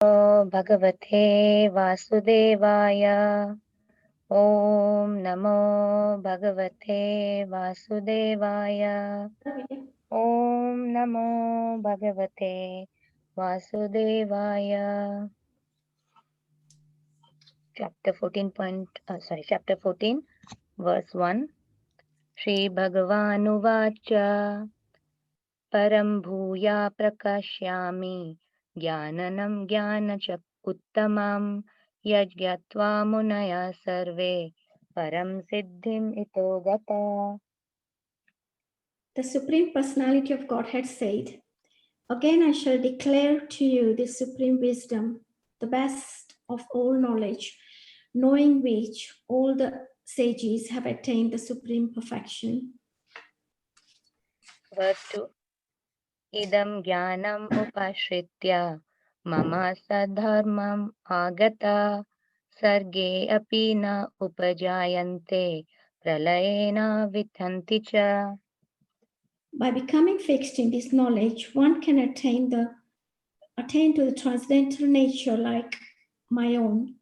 भगवते वासुदेवाय। ॐ नमो भगवते वासुदेवाय। ॐ नमो भगवते वासुदेवाय. Chapter 14, verse 1. Shri Bhagavanuvāca Param Bhuya Prakashyami Jnanam Jnanachak Uttamam Yajñatva Munaya Sarve Param Siddhim Ito Gata. The Supreme Personality of Godhead said, "Again I shall declare to you the supreme wisdom, the best of all knowledge, knowing which all the sages have attained the supreme perfection." Verse 2. Idam Jnanam Upashritya Mama Sadharmam Agata Sarge Apina Upajayante Pralayena Vithanti Cha. By becoming fixed in this knowledge, one can attain to the transcendental nature like my own.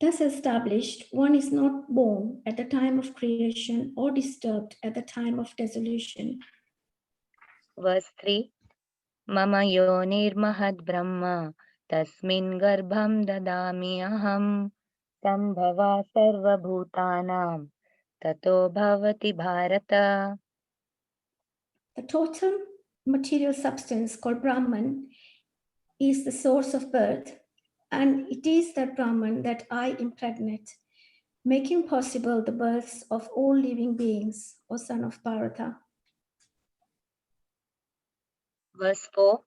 Thus established, one is not born at the time of creation or disturbed at the time of dissolution. Verse 3. Mama yonir mahad brahma tasmin garbham dadami aham sambhava sarva bhutanam tato bhavati bharata. The total material substance called Brahman is the source of birth, and it is that Brahman that I impregnate, making possible the births of all living beings, O son of Bharata. Verse 4.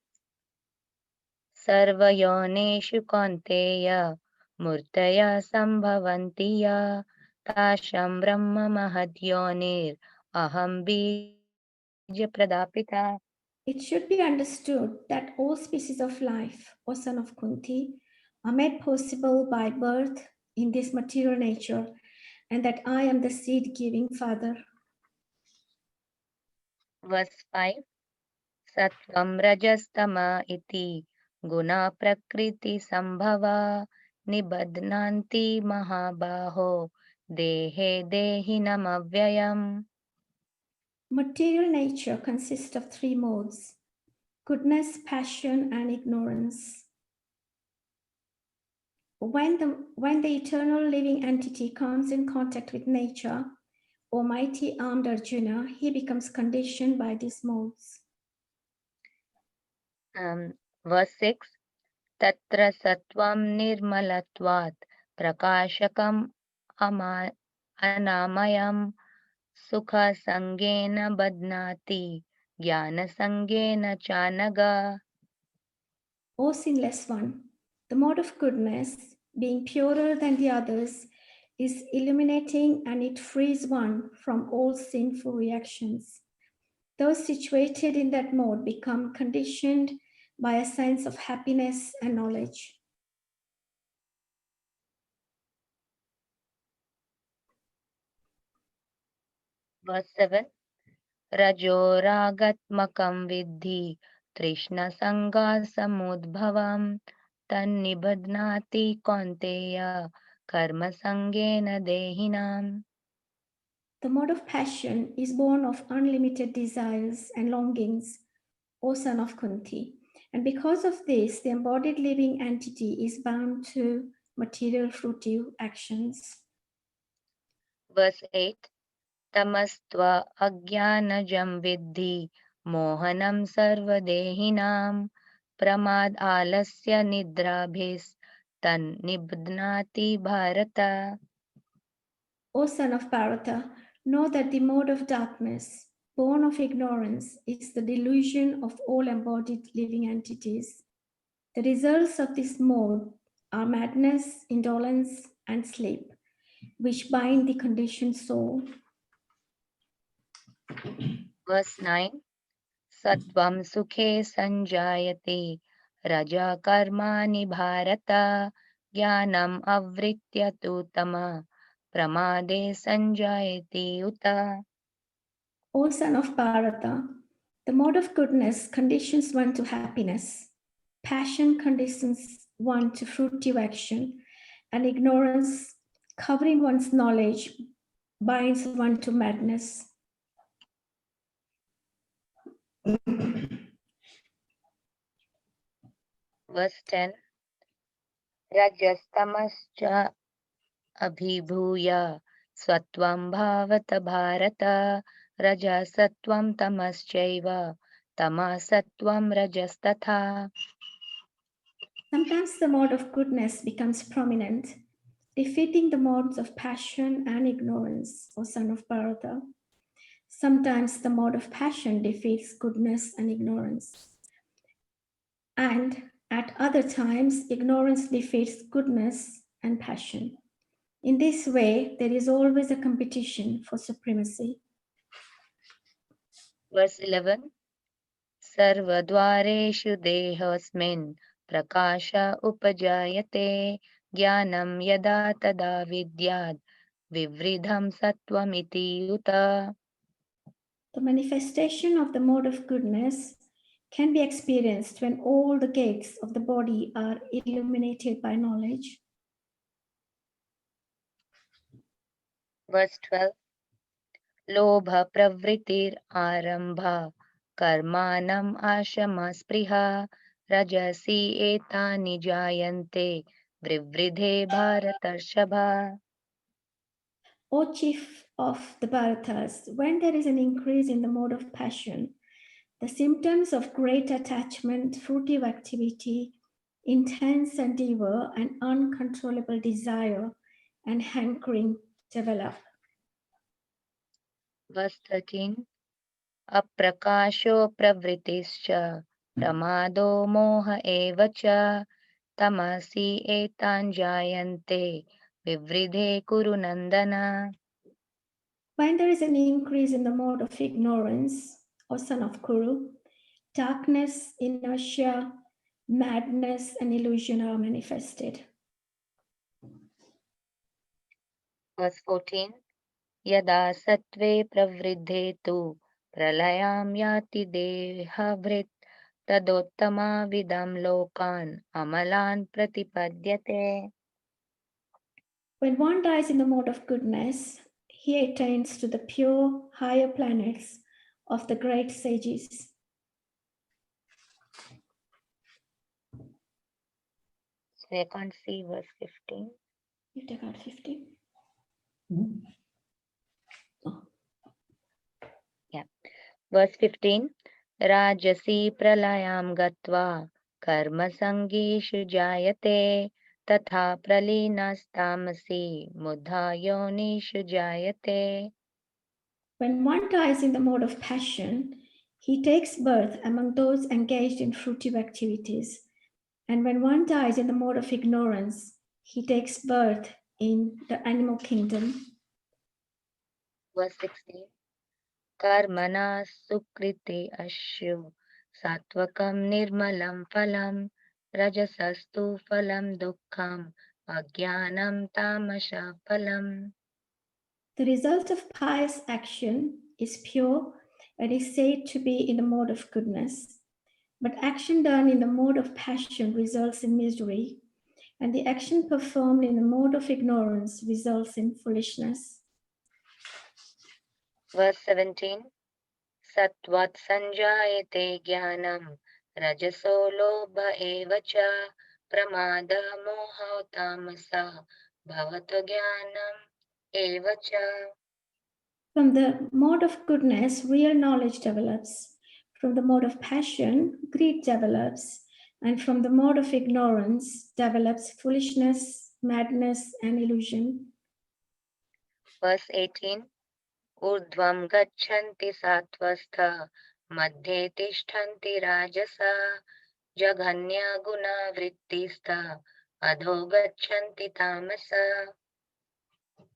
Sarva yoneshu kaunteya murtaya sambhavanti ya tasham brahma mahad yonir aham bija pradapita. It should be understood that all species of life, O son of Kunti, are made possible by birth in this material nature, and that I am the seed-giving father. Verse 5. Sattvam rajastama iti guna prakriti sambhava nibadnanti mahabaho dehe dehinam avyayam. Material nature consists of three modes: goodness, passion, and ignorance. When the eternal living entity comes in contact with nature, O mighty armed Arjuna, he becomes conditioned by these modes. Verse 6. Tatra sattvam nirmalatvat prakashakam anamayam sukha sangena badnati jnana sangena chanaga. O sinless one, the mode of goodness, being purer than the others, is illuminating, and it frees one from all sinful reactions. Those situated in that mode become conditioned by a sense of happiness and knowledge. Verse 7. Rajo ragatmakam vidhi trishna sanga samudbhavam tannibadnati kaunteya karma sangena dehinam. The mode of passion is born of unlimited desires and longings, O son of Kunti. And because of this, the embodied living entity is bound to material fruitive actions. Verse 8. Tamastva ajnanajam vidhi mohanam sarvadehinam pramad alasya nidrabhis tan nibdnati bharata. O son of Bharata, know that the mode of darkness, born of ignorance, is the delusion of all embodied living entities. The results of this mode are madness, indolence, and sleep, which bind the conditioned soul. Verse 9. Sattvam sukhe sanjayate raja karmani bharata jnanam avritya tu tama pramade sanjayati uta. O son of Bharata, the mode of goodness conditions one to happiness. Passion conditions one to fruitive action, and ignorance, covering one's knowledge, binds one to madness. Verse 10. Rajastamascha abhibhuya Satvam bhavata bharata Rajasatvam tamaschaiva Tamasatvam rajastatha. Sometimes the mode of goodness becomes prominent, defeating the modes of passion and ignorance, O son of Bharata. Sometimes the mode of passion defeats goodness and ignorance. And at other times, ignorance defeats goodness and passion. In this way, there is always a competition for supremacy. Verse 11. Sarvadvareshu dehasmin prakasha upajayate Jnanam yada tada vidyad Vivridham sattvam yuta. The manifestation of the mode of goodness can be experienced when all the gates of the body are illuminated by knowledge. Verse 12. Lobha pravritir arambha karmanam ashama spriha rajasi etani jayante vrivridhe bharatarshava. O chief of the Bharatas, when there is an increase in the mode of passion, the symptoms of great attachment, fruitive activity, intense endeavor, and uncontrollable desire and hankering develop. Verse 13. Aprakasho pravritischa pramado moha evacha tamasi etan jayante vivridhe kuru nandana. When there is an increase in the mode of ignorance, O son of Kuru, darkness, inertia, madness, and illusion are manifested. Verse 14. Yada sattve pravriddhe tu pralayam yati dehavrit tadottama vidam lokan amalan pratipadyate. When one dies in the mode of goodness, he attains to the pure higher planets of the great sages. So I can't see verse 15. You take out 15. Verse 15. Rajasi pralayam gatva karma sangishu jayate tatha pralinaastamasi muddha yonishu jayate. When one dies in the mode of passion, he takes birth among those engaged in fruitive activities. And when one dies in the mode of ignorance, he takes birth in the animal kingdom. Verse 16. Karmana sukriti ashu satvakam nirmalam phalam rajasastu phalam dukkham ajnanam tamasha phalam. The result of pious action is pure and is said to be in the mode of goodness. But action done in the mode of passion results in misery, and the action performed in the mode of ignorance results in foolishness. Verse 17. Sattvat sanjayate jnanam rajaso lobha evacha pramada moha tamasa bhavato jnanam evacha. From the mode of goodness, real knowledge develops. From the mode of passion, greed develops. And from the mode of ignorance develops foolishness, madness, and illusion. Verse 18. Urdhvam gachanti sattvastha madhye tishtanti rajasa jaghanya guna vrittistha adho gachanti tamasa.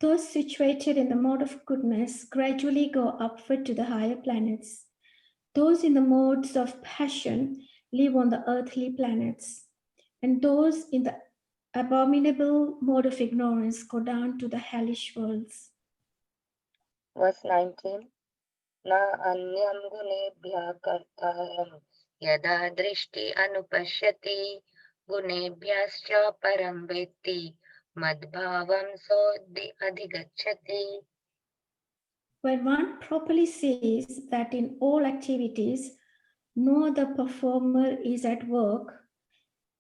Those situated in the mode of goodness gradually go upward to the higher planets. Those in the modes of passion live on the earthly planets. And those in the abominable mode of ignorance go down to the hellish worlds. Verse 19. Na anyam gunebhya kartaram yada drishti anupashyati गुणेभ्यश्च परं वेत्ति मद्भावं अधिगच्छति. When one properly sees that in all activities, no other performer is at work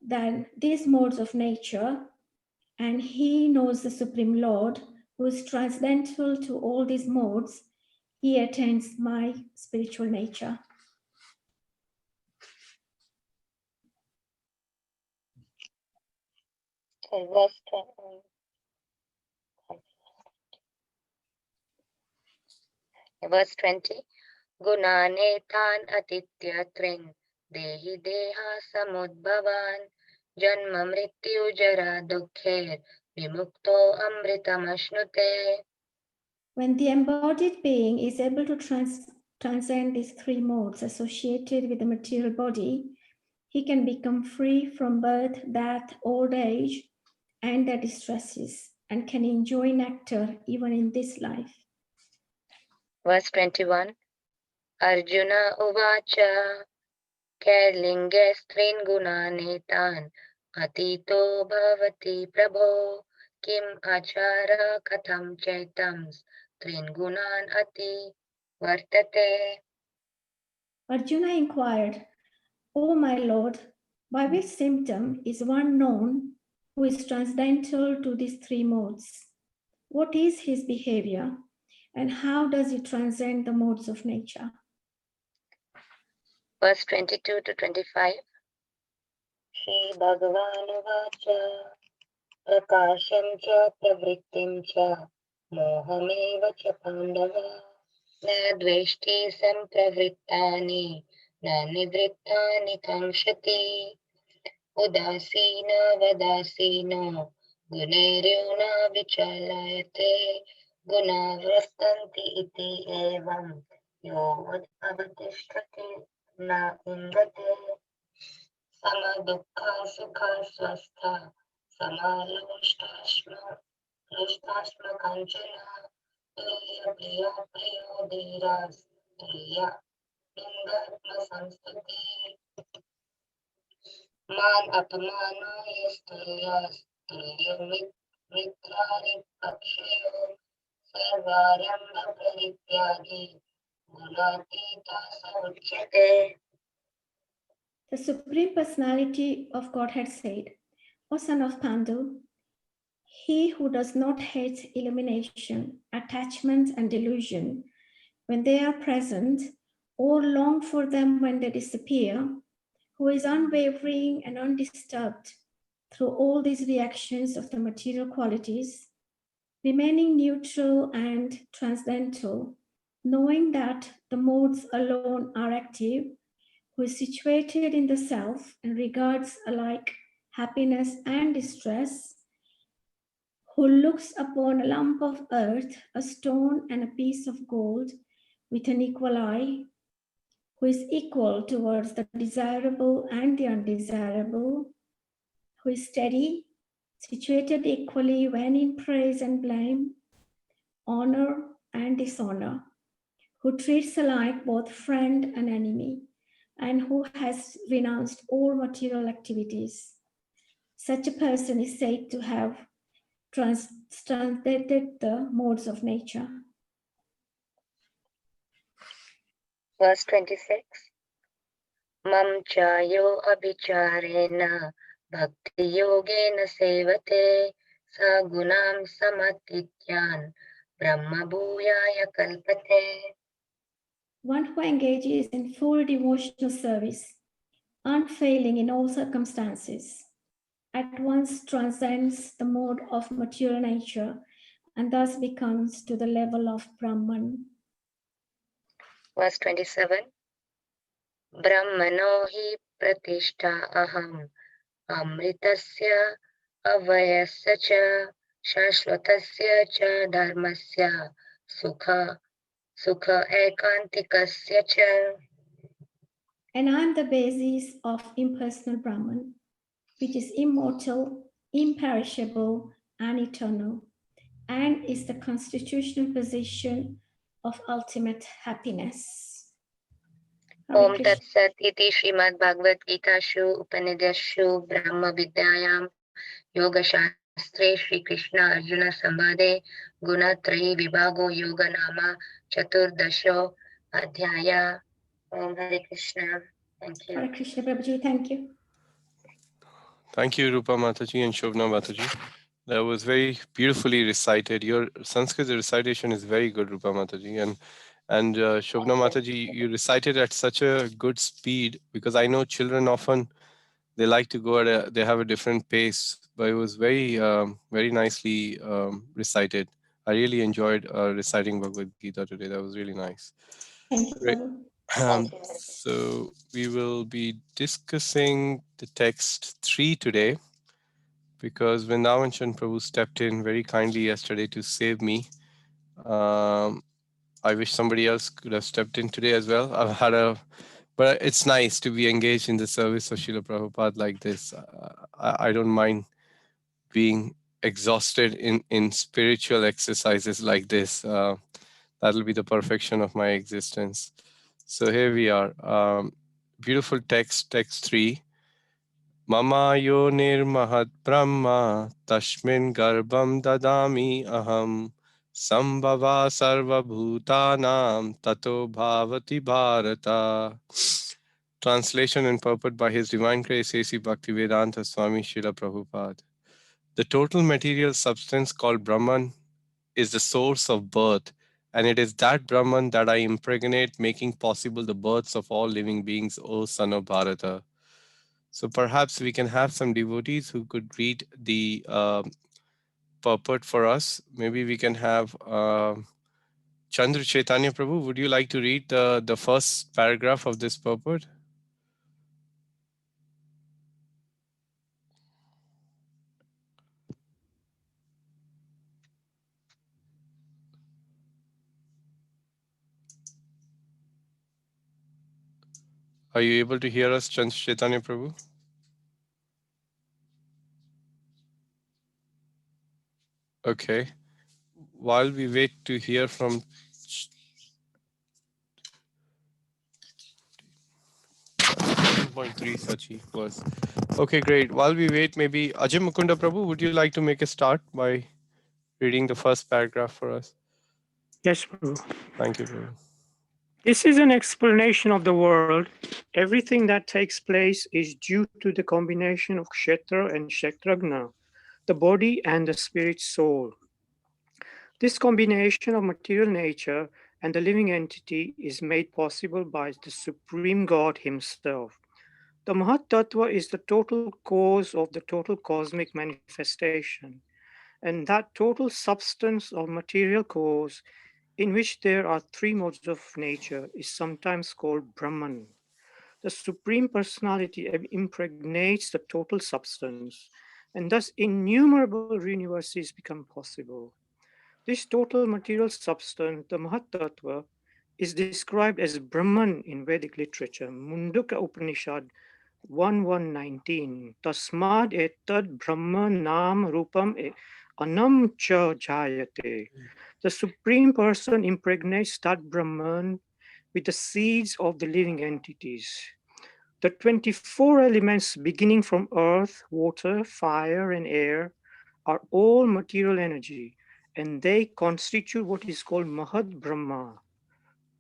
than these modes of nature, and he knows the Supreme Lord, who is transcendental to all these modes, he attains my spiritual nature. Verse 20. गुणानेतान् अतीत्य त्रिन् देहि देहा समुद्भवान् जन्म मृत्यु जरा दुःखेर विमुक्तो अमृतमश्नुते. When the embodied being is able to transcend these three modes associated with the material body, he can become free from birth, death, old age, and their distresses, and can enjoy nectar even in this life. Verse 21. Arjuna uvacha कैर्लिङ्गे स्त्रीन् गुणानेतान् अतीतो भवति प्रभो किम् आचार कथं चैतं स्त्रीन् गुणान् अति वर्तते. Arjuna inquired, O my Lord, by which symptom is one known who is transcendental to these three modes? What is his behavior, and how does he transcend the modes of nature? Verse 22 to 25. Shri Bhagavan Vacha Prakasham cha pravrittim cha mohameva cha pandava na dveshti sampravrittani na nivrittani kamshati उदासीन वदासीन गुणैर्योन विचलयते गुणा वर्तन्ते इति एवं यो अवतिष्ठते न इन्द्रते सम दुःख सुख स्वस्थ समालोष्टाश्म काञ्चन तुल्य प्रिय प्रियो धीरास् तुल्य लिङ्गात्म संस्तुति मान अपमानाय स्तुल्यमित्राणि पक्षयो सर्वारम्भ परित्यागी गुणातीतः स उच्यते. The Supreme Personality of Godhead said, O son of Pandu, he who does not hate illumination, attachment, and delusion when they are present, or long for them when they disappear, who is unwavering and undisturbed through all these reactions of the material qualities, remaining neutral and transcendental, knowing that the modes alone are active, who is situated in the self and regards alike happiness and distress, who looks upon a lump of earth, a stone, and a piece of gold with an equal eye, who is equal towards the desirable and the undesirable, who is steady, situated equally when in praise and blame, honor and dishonor, who treats alike both friend and enemy, and who has renounced all material activities. Such a person is said to have transcended the modes of nature. Verse 26. Mam chayo abhicharena bhakti yogena sevate sa gunam samatityan brahma bhuyaya kalpate. One who engages in full devotional service, unfailing in all circumstances, at once transcends the mode of material nature and thus becomes to the level of Brahman. Verse 27. Brahmano hi pratishtha aham amritasya avayasya cha shashvatasya cha dharmasya sukha ekantikasya cha. And I am the basis of impersonal Brahman, which is immortal, imperishable, and eternal, and is the constitutional position of ultimate happiness. Hare Om Krishna. Tat Sat iti Srimad Bhagavad Gita Shu Upanidashu Brahma Vidyayam Yoga Shastre Shri Krishna Arjuna Sambade Gunatrayi Vibhago Yoga Nama Chaturdasho Adhyaya. Om Hare Krishna. Thank you. Hare Krishna, Prabhuji. Thank you. Thank you, Rupa Mataji and Shobna Mataji. That was very beautifully recited. Your Sanskrit recitation is very good, Rupa Mataji. And Shobna Mataji, you recited at such a good speed, because I know children often, they like to go at they have a different pace, but it was very nicely recited. I really enjoyed reciting Bhagavad Gita today. That was really nice. Thank you, Great. Prabhu. So we will be discussing the text 3 today, because Vrindavan Chan Prabhu stepped in very kindly yesterday to save me. I wish somebody else could have stepped in today as well. But it's nice to be engaged in the service of Srila Prabhupada like this. I don't mind being exhausted in spiritual exercises like this. That'll be the perfection of my existence. So here we are. Beautiful text 3. Mama yo nirmahat brahma tashmin garbham dadami aham sambhava sarva bhutanam tato bhavati bharata. Translation and purport by His Divine Grace A.C. Bhaktivedanta Swami Srila Prabhupada. The total material substance called Brahman is the source of birth, and it is that Brahman that I impregnate, making possible the births of all living beings, O son of Bharata. So perhaps we can have some devotees who could read the purport for us. Maybe we can have Chandra Chaitanya Prabhu. Would you like to read the first paragraph of this purport? Are you able to hear us, Chandra Chaitanya Prabhu? Okay. While we wait to hear from 1.3 Sachi was. Okay, great. While we wait, maybe Ajay Mukunda Prabhu, would you like to make a start by reading the first paragraph for us? Yes, Prabhu. Thank you, Prabhu. This is an explanation of the world. Everything that takes place is due to the combination of Kshetra and Kshetragna, the body and the spirit soul. This combination of material nature and the living entity is made possible by the Supreme God Himself. The Mahat Tattva is the total cause of the total cosmic manifestation, and that total substance of material cause, in which there are three modes of nature, is sometimes called Brahman. The Supreme Personality impregnates the total substance, and thus innumerable universes become possible. This total material substance, the Mahat Tattva, is described as Brahman in Vedic literature. Mundaka Upanishad 1.1.19. Tasmad etad Brahma nam rupam anam cha jayate. The Supreme Person impregnates that Brahman with the seeds of the living entities. The 24 elements beginning from earth, water, fire, and air are all material energy, and they constitute what is called Mahad Brahma,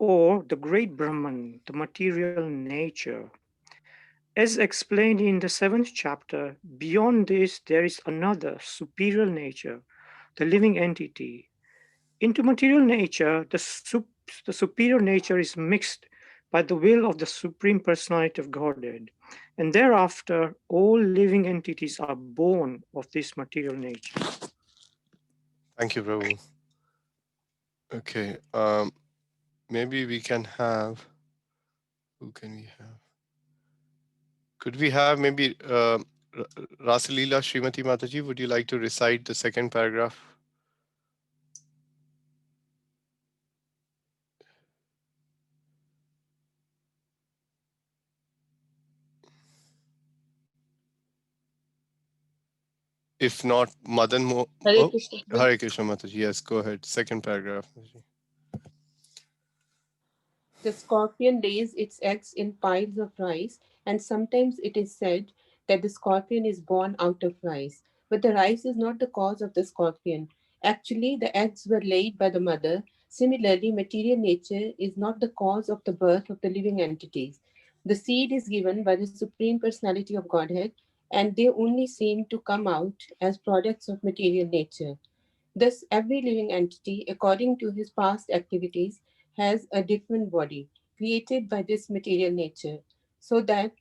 or the great Brahman, the material nature. As explained in the 7th chapter, beyond this there is another superior nature, the living entity. Into material nature, the superior nature is mixed by the will of the Supreme Personality of Godhead, and thereafter all living entities are born of this material nature. Thank you, Prabhu. Okay. Maybe we can have. Who can we have? Could we have maybe Rasalila Srimati Mataji? Would you like to recite the second paragraph? If not, Madan Hare Krishna. Hare Krishna Mataji. Yes, go ahead. Second paragraph. The scorpion lays its eggs in piles of rice, and sometimes it is said that the scorpion is born out of rice. But the rice is not the cause of the scorpion. Actually, the eggs were laid by the mother. Similarly, material nature is not the cause of the birth of the living entities. The seed is given by the Supreme Personality of Godhead, and they only seem to come out as products of material nature. Thus, every living entity, according to his past activities, has a different body created by this material nature, so that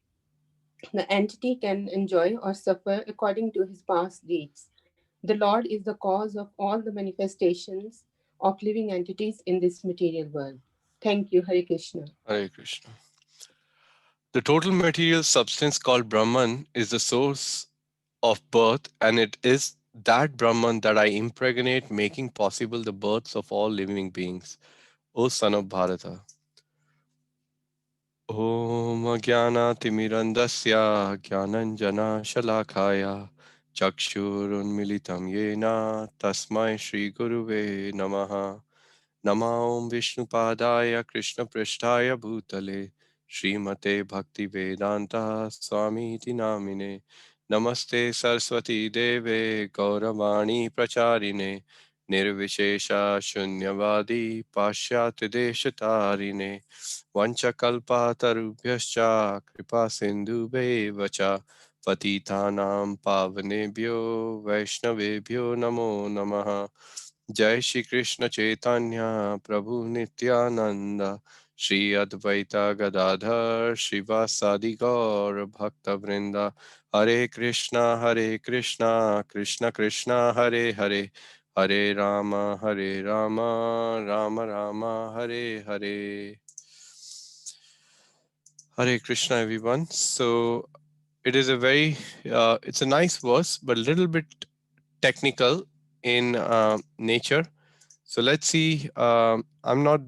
the entity can enjoy or suffer according to his past deeds. The Lord is the cause of all the manifestations of living entities in this material world. Thank you, Hare Krishna. Hare Krishna. The total material substance called Brahman is the source of birth, and it is that Brahman that I impregnate, making possible the births of all living beings. O son of Bharata. Om Jnana Jnananjana Shalakaya Chakshurunmilitam Yena Tasmai Shri Guruve Namaha. Nama Om Vishnupadaya Krishna Prishtaya Bhutale Srimate Bhakti Vedanta Swami Iti Namine. Namaste Saraswati Deve Gauravani Pracharine Nirvishesha Shunyavadi Pashyat Deshatarine Vanchakalpatarubhyascha Kripa Sindhubheva cha Patitanam Pavanebhyo Vaishnavebhyo Namo Namaha. Jai Shri Krishna Chaitanya Prabhu Nityananda Shri Advaita Gadadhar Shivasadi Gaur Bhakta Vrinda. Hare Krishna Krishna Krishna Hare Hare Hare Rama Rama Rama Hare Hare. Hare Krishna, everyone. So it is a very, it's a nice verse, but a little bit technical in nature. So let's see. I'm not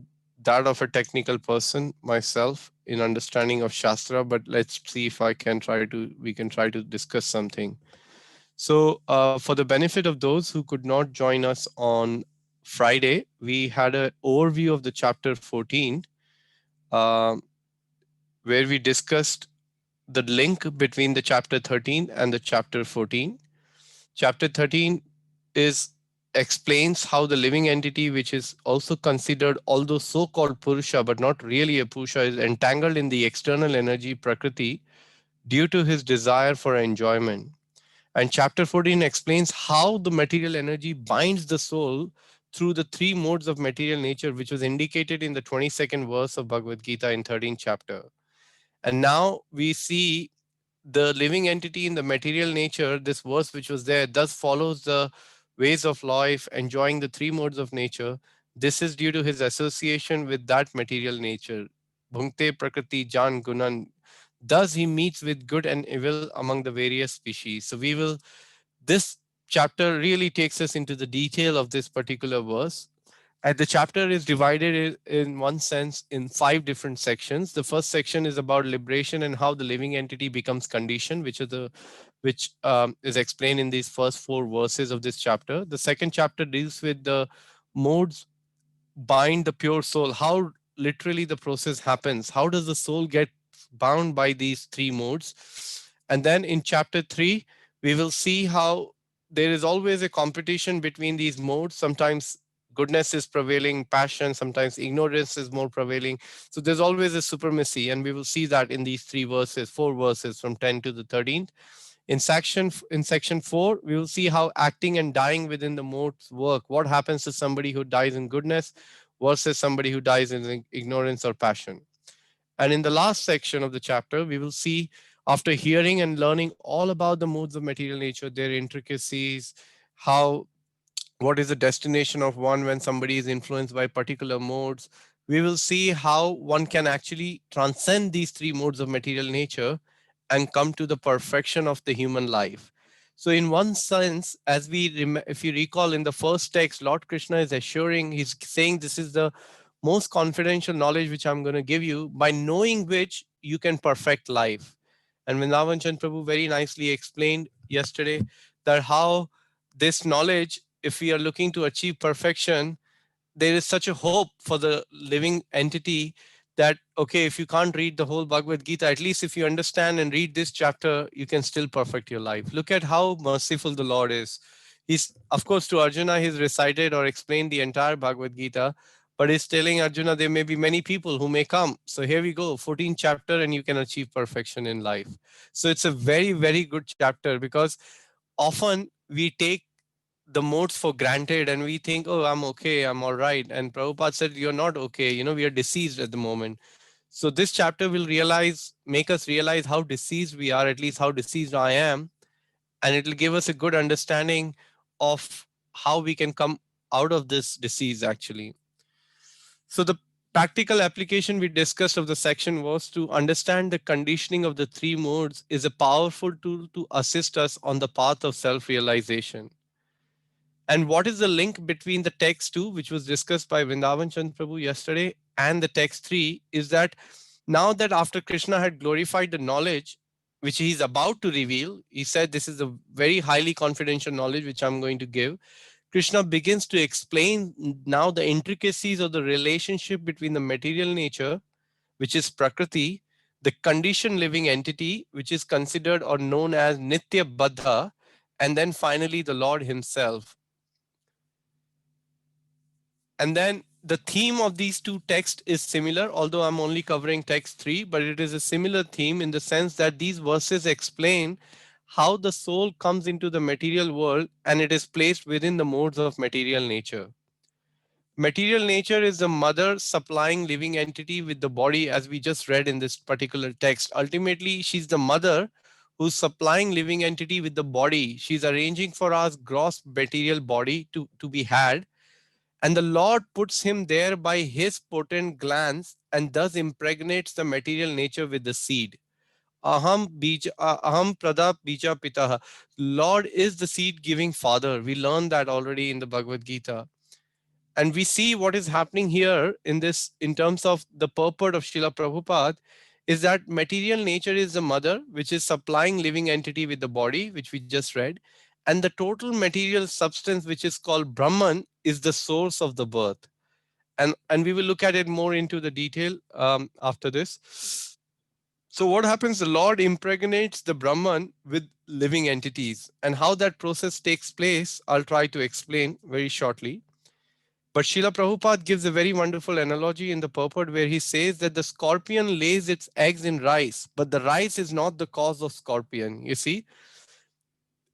that of a technical person myself in understanding of Shastra, but let's see if we can try to discuss something. So for the benefit of those who could not join us on Friday, we had an overview of the chapter 14, um, where we discussed the link between the chapter 13 and the chapter 14. Chapter 13 is explains how the living entity, which is also considered, although so-called Purusha, but not really a Purusha, is entangled in the external energy Prakriti due to his desire for enjoyment. And chapter 14 explains how the material energy binds the soul through the three modes of material nature, which was indicated in the 22nd verse of Bhagavad Gita in 13th chapter. And now we see the living entity in the material nature, this verse which was there, thus follows the ways of life, enjoying the three modes of nature. This is due to his association with that material nature. Bhunkte Prakriti Jan Gunan. Thus he meets with good and evil among the various species. So this chapter really takes us into the detail of this particular verse. And the chapter is divided in one sense in 5 different sections. The first section is about liberation and how the living entity becomes conditioned, which is explained in these first 4 verses of this chapter. The second chapter deals with the modes bind the pure soul, how literally the process happens. How does the soul get bound by these 3 modes? And then in chapter 3, we will see how there is always a competition between these modes. Sometimes goodness is prevailing, passion, sometimes ignorance is more prevailing. So there's always a supremacy, and we will see that in these 4 verses from 10 to the 13th. In section 4, we will see how acting and dying within the modes work. What happens to somebody who dies in goodness versus somebody who dies in ignorance or passion. And in the last section of the chapter, we will see, after hearing and learning all about the modes of material nature, their intricacies, what is the destination of one when somebody is influenced by particular modes. We will see how one can actually transcend these 3 modes of material nature and come to the perfection of the human life. So in one sense, if you recall in the first text, Lord Krishna is assuring, he's saying this is the most confidential knowledge which I'm going to give you, by knowing which you can perfect life. And Vrindavan Chand Prabhu very nicely explained yesterday that how this knowledge, if we are looking to achieve perfection, there is such a hope for the living entity that, okay, if you can't read the whole Bhagavad Gita, at least if you understand and read this chapter, you can still perfect your life. Look at how merciful the Lord is. He's, of course, to Arjuna, he's recited or explained the entire Bhagavad Gita, but he's telling Arjuna there may be many people who may come. So here we go, 14th chapter, and you can achieve perfection in life. So it's a very, very good chapter, because often we take the modes for granted and we think, oh, I'm okay, I'm all right. And Prabhupada said, you're not okay. We are deceased at the moment. So this chapter will make us realize how deceased we are, at least how deceased I am. And it will give us a good understanding of how we can come out of this disease actually. So the practical application we discussed of the section was to understand the conditioning of the three modes is a powerful tool to assist us on the path of self-realization. And what is the link between the text 2, which was discussed by Vrindavan Chand Prabhu yesterday, and the text 3 is that now that after Krishna had glorified the knowledge, which he's about to reveal, he said, this is a very highly confidential knowledge which I'm going to give. Krishna begins to explain now the intricacies of the relationship between the material nature, which is Prakriti, the conditioned living entity, which is considered or known as Nitya Baddha, and then finally the Lord himself. And then the theme of these two texts is similar, although I'm only covering text 3, but it is a similar theme in the sense that these verses explain how the soul comes into the material world and it is placed within the modes of material nature. Material nature is the mother supplying living entity with the body, as we just read in this particular text. Ultimately, she's the mother who's supplying living entity with the body. She's arranging for us gross material body to be had. And the Lord puts him there by his potent glance and thus impregnates the material nature with the seed. Aham pradap bija pitaha. Lord is the seed giving father. We learned that already in the Bhagavad Gita. And we see what is happening here in this, in terms of the purport of Srila Prabhupada, is that material nature is the mother, which is supplying living entity with the body, which we just read. And the total material substance, which is called Brahman, is the source of the birth. And we will look at it more into the detail after this. So what happens? The Lord impregnates the Brahman with living entities, and how that process takes place, I'll try to explain very shortly. But Srila Prabhupada gives a very wonderful analogy in the purport where he says that the scorpion lays its eggs in rice, but the rice is not the cause of scorpion. You see,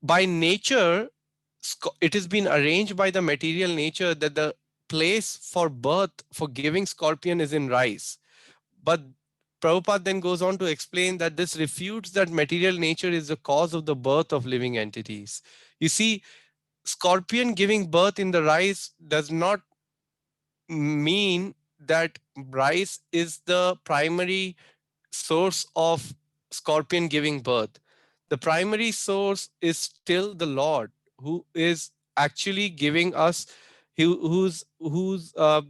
by nature, it has been arranged by the material nature that the place for birth for giving scorpion is in rice. But Prabhupada then goes on to explain that this refutes that material nature is the cause of the birth of living entities. You see, scorpion giving birth in the rice does not mean that rice is the primary source of scorpion giving birth. The primary source is still the Lord, who is actually giving us, who's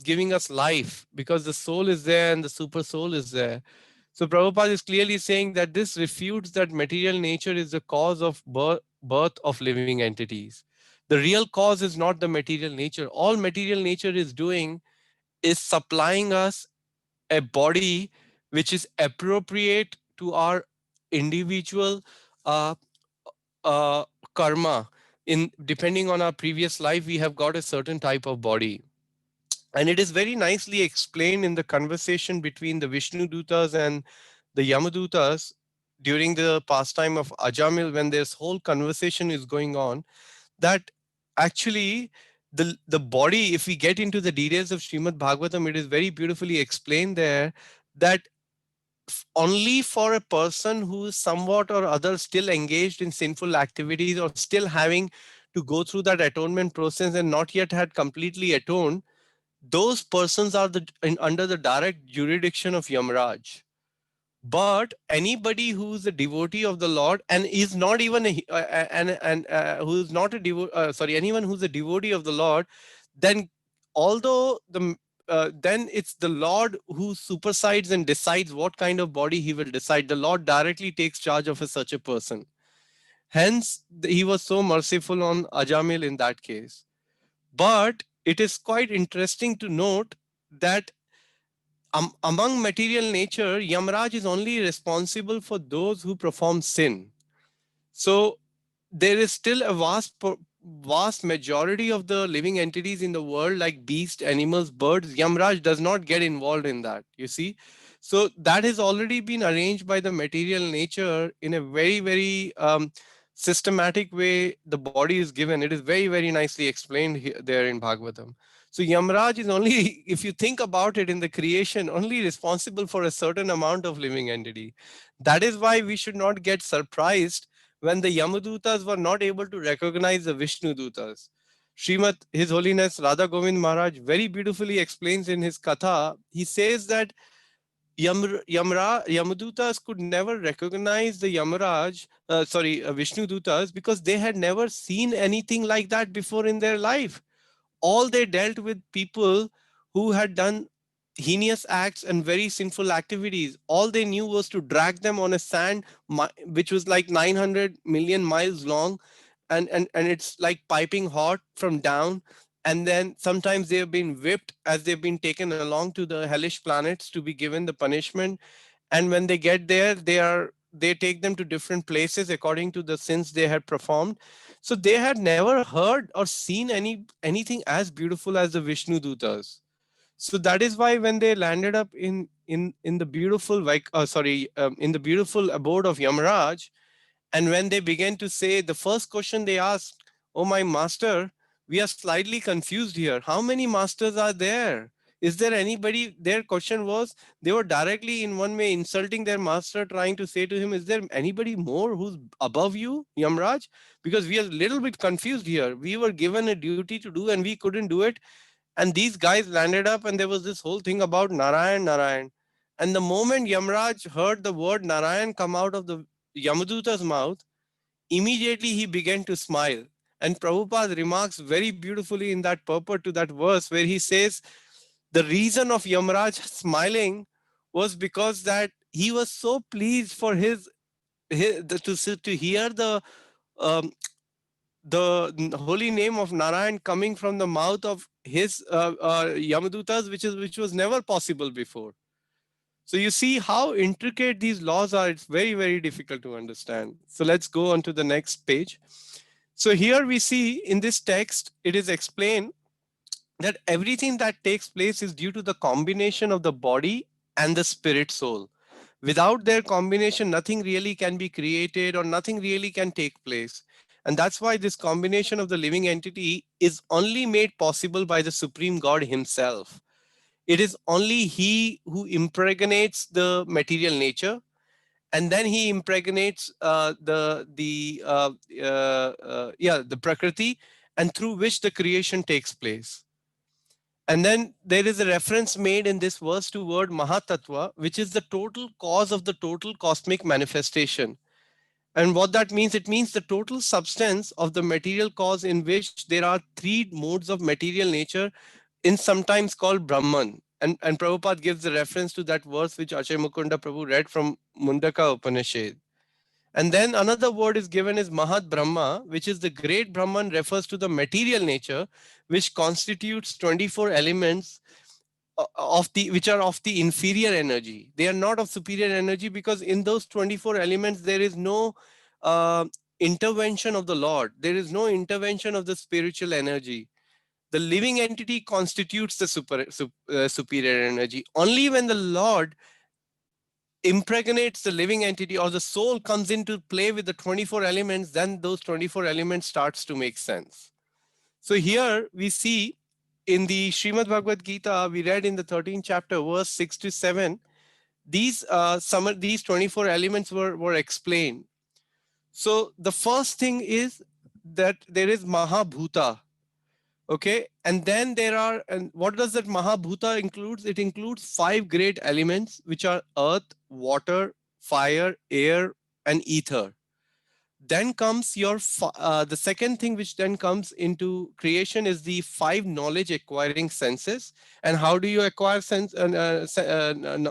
giving us life, because the soul is there and the super soul is there. So Prabhupada is clearly saying that this refutes that material nature is the cause of birth of living entities. The real cause is not the material nature. All material nature is doing is supplying us a body which is appropriate to our individual uh, uh, karma. In depending on our previous life, we have got a certain type of body. And it is very nicely explained in the conversation between the Vishnu Dutas and the Yamadutas during the pastime of Ajamil, when this whole conversation is going on, that actually the body, if we get into the details of Srimad Bhagavatam, it is very beautifully explained there that only for a person who is somewhat or other still engaged in sinful activities or still having to go through that atonement process and not yet had completely atoned, those persons are under the direct jurisdiction of Yamraj. But anybody who is a devotee of the Lord and is not even who is not a devotee, anyone who's a devotee of the Lord, then although then it's the Lord who supersides and decides what kind of body he will decide. The Lord directly takes charge of such a person. Hence, he was so merciful on Ajamil in that case. But it is quite interesting to note that among material nature, Yamraj is only responsible for those who perform sin. So there is still a vast majority of the living entities in the world, like beasts, animals, birds. Yamraj does not get involved in that, you see. So that has already been arranged by the material nature in a very, very systematic way. The body is given. It is very, very nicely explained there in Bhagavatam. So Yamraj is only, if you think about it in the creation, only responsible for a certain amount of living entity. That is why we should not get surprised when the Yamadutas were not able to recognize the Vishnu Dutas. Srimad, His Holiness Radha Govind Maharaj very beautifully explains in his Katha. He says that Yamadutas could never recognize the Vishnu Dutas, because they had never seen anything like that before in their life. All they dealt with people who had done heinous acts and very sinful activities. All they knew was to drag them on a sand which was like 900 million miles long, and it's like piping hot from down. And then sometimes they have been whipped as they've been taken along to the hellish planets to be given the punishment. And when they get there, they take them to different places according to the sins they had performed. So they had never heard or seen anything as beautiful as the Vishnu Dutas. So that is why when they landed up in the beautiful in the beautiful abode of Yamaraj, and when they began to say, the first question they asked, "Oh my master, we are slightly confused here. How many masters are there? Is there anybody?" Their question was, they were directly in one way insulting their master, trying to say to him, "Is there anybody more who's above you, Yamraj? Because we are a little bit confused here. We were given a duty to do and we couldn't do it." And these guys landed up, and there was this whole thing about Narayan, Narayan. And the moment Yamraj heard the word Narayan come out of the Yamaduta's mouth, immediately he began to smile. And Prabhupada remarks very beautifully in that purport to that verse, where he says the reason of Yamraj smiling was because that he was so pleased for to hear um, the holy name of Narayan coming from the mouth of his Yamadutas, which was never possible before. So you see how intricate these laws are. It's very, very difficult to understand. So let's go on to the next page. So here we see in this text, it is explained that everything that takes place is due to the combination of the body and the spirit soul. Without their combination, nothing really can be created or nothing really can take place. And that's why this combination of the living entity is only made possible by the Supreme God Himself. It is only He who impregnates the material nature, and then He impregnates the Prakriti, and through which the creation takes place. And then there is a reference made in this verse to word Mahatattva, which is the total cause of the total cosmic manifestation. And what that means, it means the total substance of the material cause, in which there are three modes of material nature, in sometimes called Brahman. And Prabhupada gives the reference to that verse which Achay Mukunda Prabhu read from Mundaka Upanishad. And then another word is given as Mahat Brahma, which is the great Brahman, refers to the material nature, which constitutes 24 elements which are of the inferior energy. They are not of superior energy, because in those 24 elements there is no intervention of the Lord. There is no intervention of the spiritual energy. The living entity constitutes the superior energy. Only when the Lord impregnates the living entity, or the soul comes into play with the 24 elements, then those 24 elements starts to make sense. So here we see in the Srimad Bhagavad Gita, we read in the 13th chapter, verse 6 to 7, these 24 elements were explained. So the first thing is that there is Mahabhuta. Okay, and then and what does that Mahabhuta includes? It includes 5 great elements, which are earth, water, fire, air, and ether. Then comes the second thing which then comes into creation is the 5 knowledge acquiring senses. And how do you acquire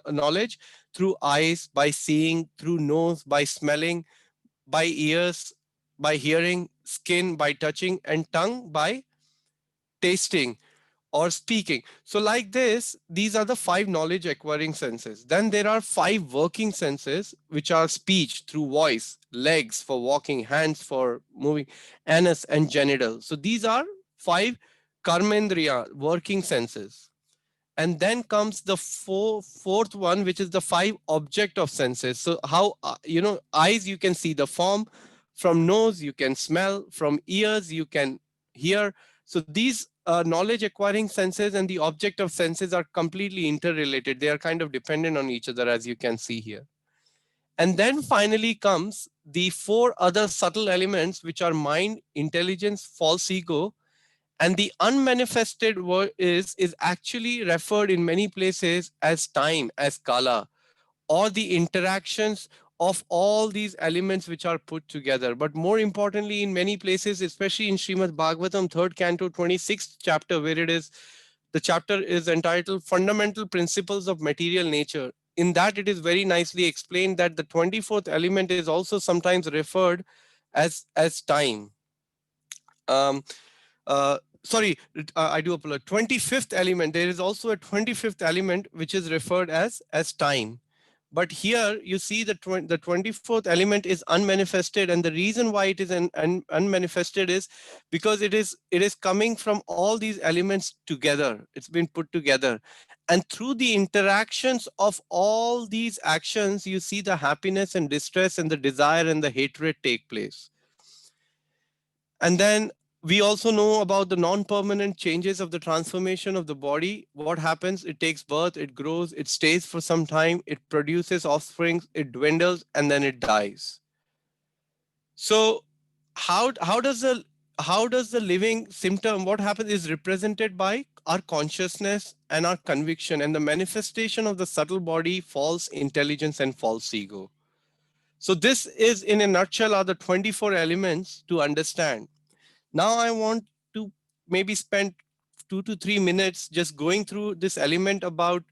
knowledge? Through eyes, by seeing; through nose, by smelling; by ears, by hearing; skin, by touching; and tongue, by tasting. or speaking. So like this, these are the 5 knowledge acquiring senses. Then there are 5 working senses, which are speech through voice, legs for walking, hands for moving, anus and genital. So these are 5 karmendriya working senses. And then comes the fourth one, which is the 5 object of senses. So how, eyes, you can see the form, from nose you can smell, from ears you can hear. So these knowledge acquiring senses and the object of senses are completely interrelated. They are kind of dependent on each other, as you can see here. And then finally comes the 4 other subtle elements, which are mind, intelligence, false ego. And the unmanifested word is actually referred in many places as time, as kala, or the interactions of all these elements which are put together. But more importantly, in many places, especially in Srimad Bhagavatam, 3rd canto, 26th chapter, where it is, the chapter is entitled Fundamental Principles of Material Nature. In that, it is very nicely explained that the 24th element is also sometimes referred as time. Sorry, I do apologize. 25th element. There is also a 25th element which is referred as time. But here you see the 24th element is unmanifested, and the reason why it is unmanifested is because it is coming from all these elements together. It's been put together, and through the interactions of all these actions, you see the happiness and distress and the desire and the hatred take place. And then we also know about the non-permanent changes of the transformation of the body. What happens? It takes birth, it grows, it stays for some time, it produces offspring, it dwindles, and then it dies. So how does the living symptom, what happens is represented by our consciousness and our conviction, and the manifestation of the subtle body, false intelligence, and false ego. So this is, in a nutshell, are the 24 elements to understand. Now I want to maybe spend 2 to 3 minutes just going through this element about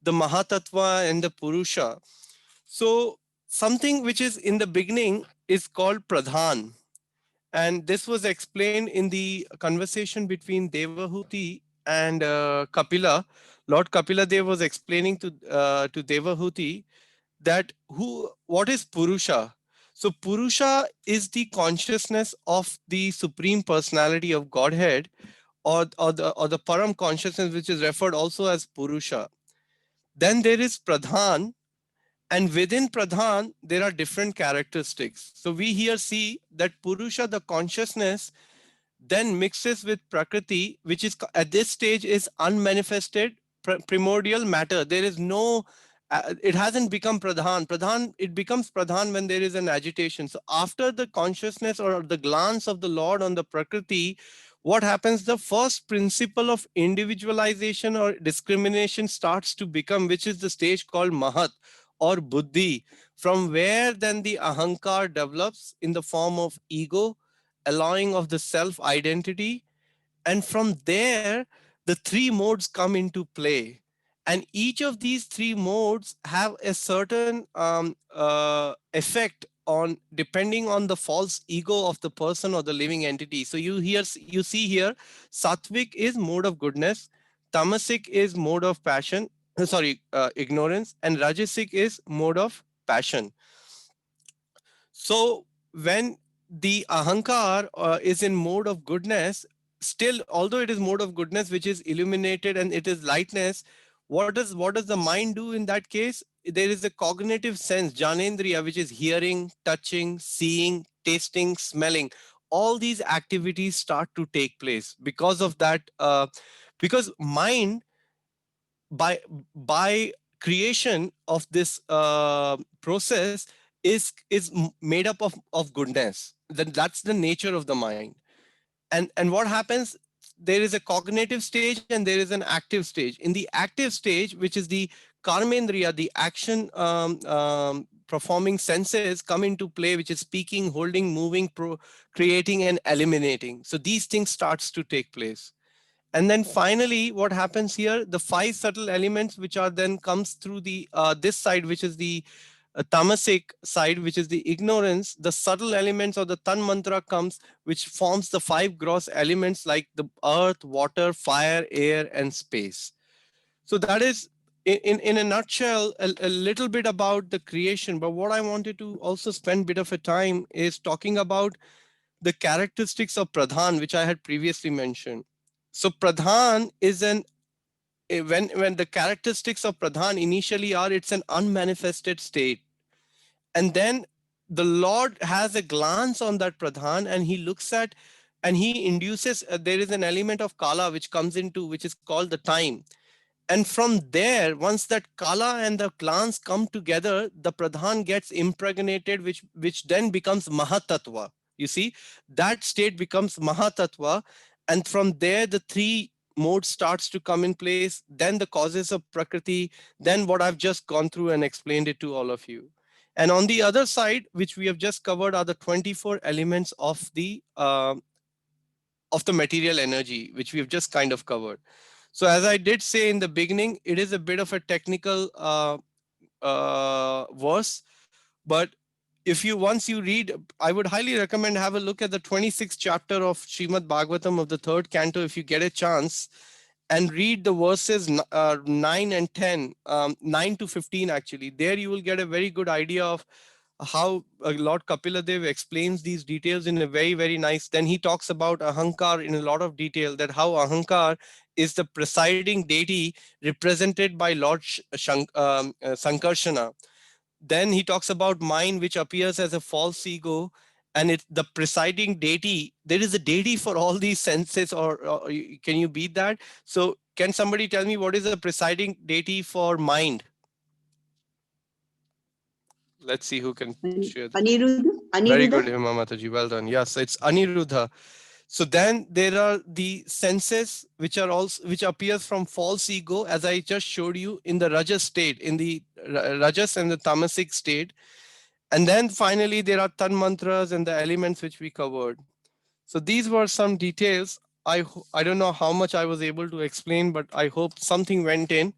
the Mahatattva and the Purusha. So something which is in the beginning is called Pradhan. And this was explained in the conversation between Devahuti and Kapila. Lord Kapila Dev was explaining to Devahuti that what is Purusha? So Purusha is the consciousness of the Supreme Personality of Godhead, or the Param consciousness, which is referred also as Purusha. Then there is Pradhan, and within Pradhan there are different characteristics. So we here see that Purusha, the consciousness, then mixes with Prakriti, which is at this stage is unmanifested primordial matter. There is no it hasn't become Pradhan. It becomes Pradhan when there is an agitation. So after the consciousness or the glance of the Lord on the Prakriti, what happens? The first principle of individualization or discrimination starts to become, which is the stage called Mahat or Buddhi, from where then the Ahankar develops in the form of ego, allowing of the self identity. And from there, the 3 modes come into play. And each of these 3 modes have a certain effect on, depending on the false ego of the person or the living entity. So you see here, Sattvic is mode of goodness, Tamasic is mode of passion, ignorance, and Rajasic is mode of passion. So when the Ahankar is in mode of goodness, still, although it is mode of goodness, which is illuminated and it is lightness, what does the mind do in that case? There is a cognitive sense, Janendriya, which is hearing, touching, seeing, tasting, smelling. All these activities start to take place because of that, because mind, by creation of this process, is made up of goodness. Then that's the nature of the mind. And what happens? There is a cognitive stage and there is an active stage. In the active stage, which is the karmendriya, the action performing senses come into play, which is speaking, holding, moving, creating, and eliminating. So these things starts to take place. And then finally, what happens here? The 5 subtle elements, which are then comes through the this side, which is the tamasic side, which is the ignorance, the subtle elements of the Tan mantra comes, which forms the 5 gross elements like the earth, water, fire, air, and space. So that is in a nutshell, a little bit about the creation. But what I wanted to also spend a bit of a time is talking about the characteristics of Pradhan, which I had previously mentioned. So Pradhan is when the characteristics of Pradhan initially are, it's an unmanifested state. And then the Lord has a glance on that Pradhan and he looks at and he induces, there is an element of Kala which comes into, which is called the time. And from there, once that Kala and the glance come together, the Pradhan gets impregnated, which then becomes Mahatattva. You see, that state becomes Mahatattva. And from there, the 3 modes starts to come in place. Then the causes of Prakriti, then what I've just gone through and explained it to all of you. And on the other side, which we have just covered, are the 24 elements of the material energy, which we have just kind of covered. So as I did say in the beginning, it is a bit of a technical verse, but if you once you read, I would highly recommend have a look at the 26th chapter of Srimad Bhagavatam of the 3rd canto if you get a chance, and read the verses 9 and 10, 9 to 15 actually. There you will get a very good idea of how Lord Kapiladev explains these details in a very, very nice. Then he talks about Ahankar in a lot of detail, that how Ahankar is the presiding deity represented by Lord Sankarshana. Then he talks about mind, which appears as a false ego, and it's the presiding deity. There is a deity for all these senses, or can you beat that? So can somebody tell me what is the presiding deity for mind? Let's see who can share. Aniruddha. Very good, Hema Mataji. Well done. Yes, it's Aniruddha. So then there are the senses which are also which appears from false ego, as I just showed you, in the Rajas state, in the Rajas and the Tamasic state. And then finally there are Tan mantras and the elements which we covered. So these were some details. I don't know how much I was able to explain, but I hope something went in.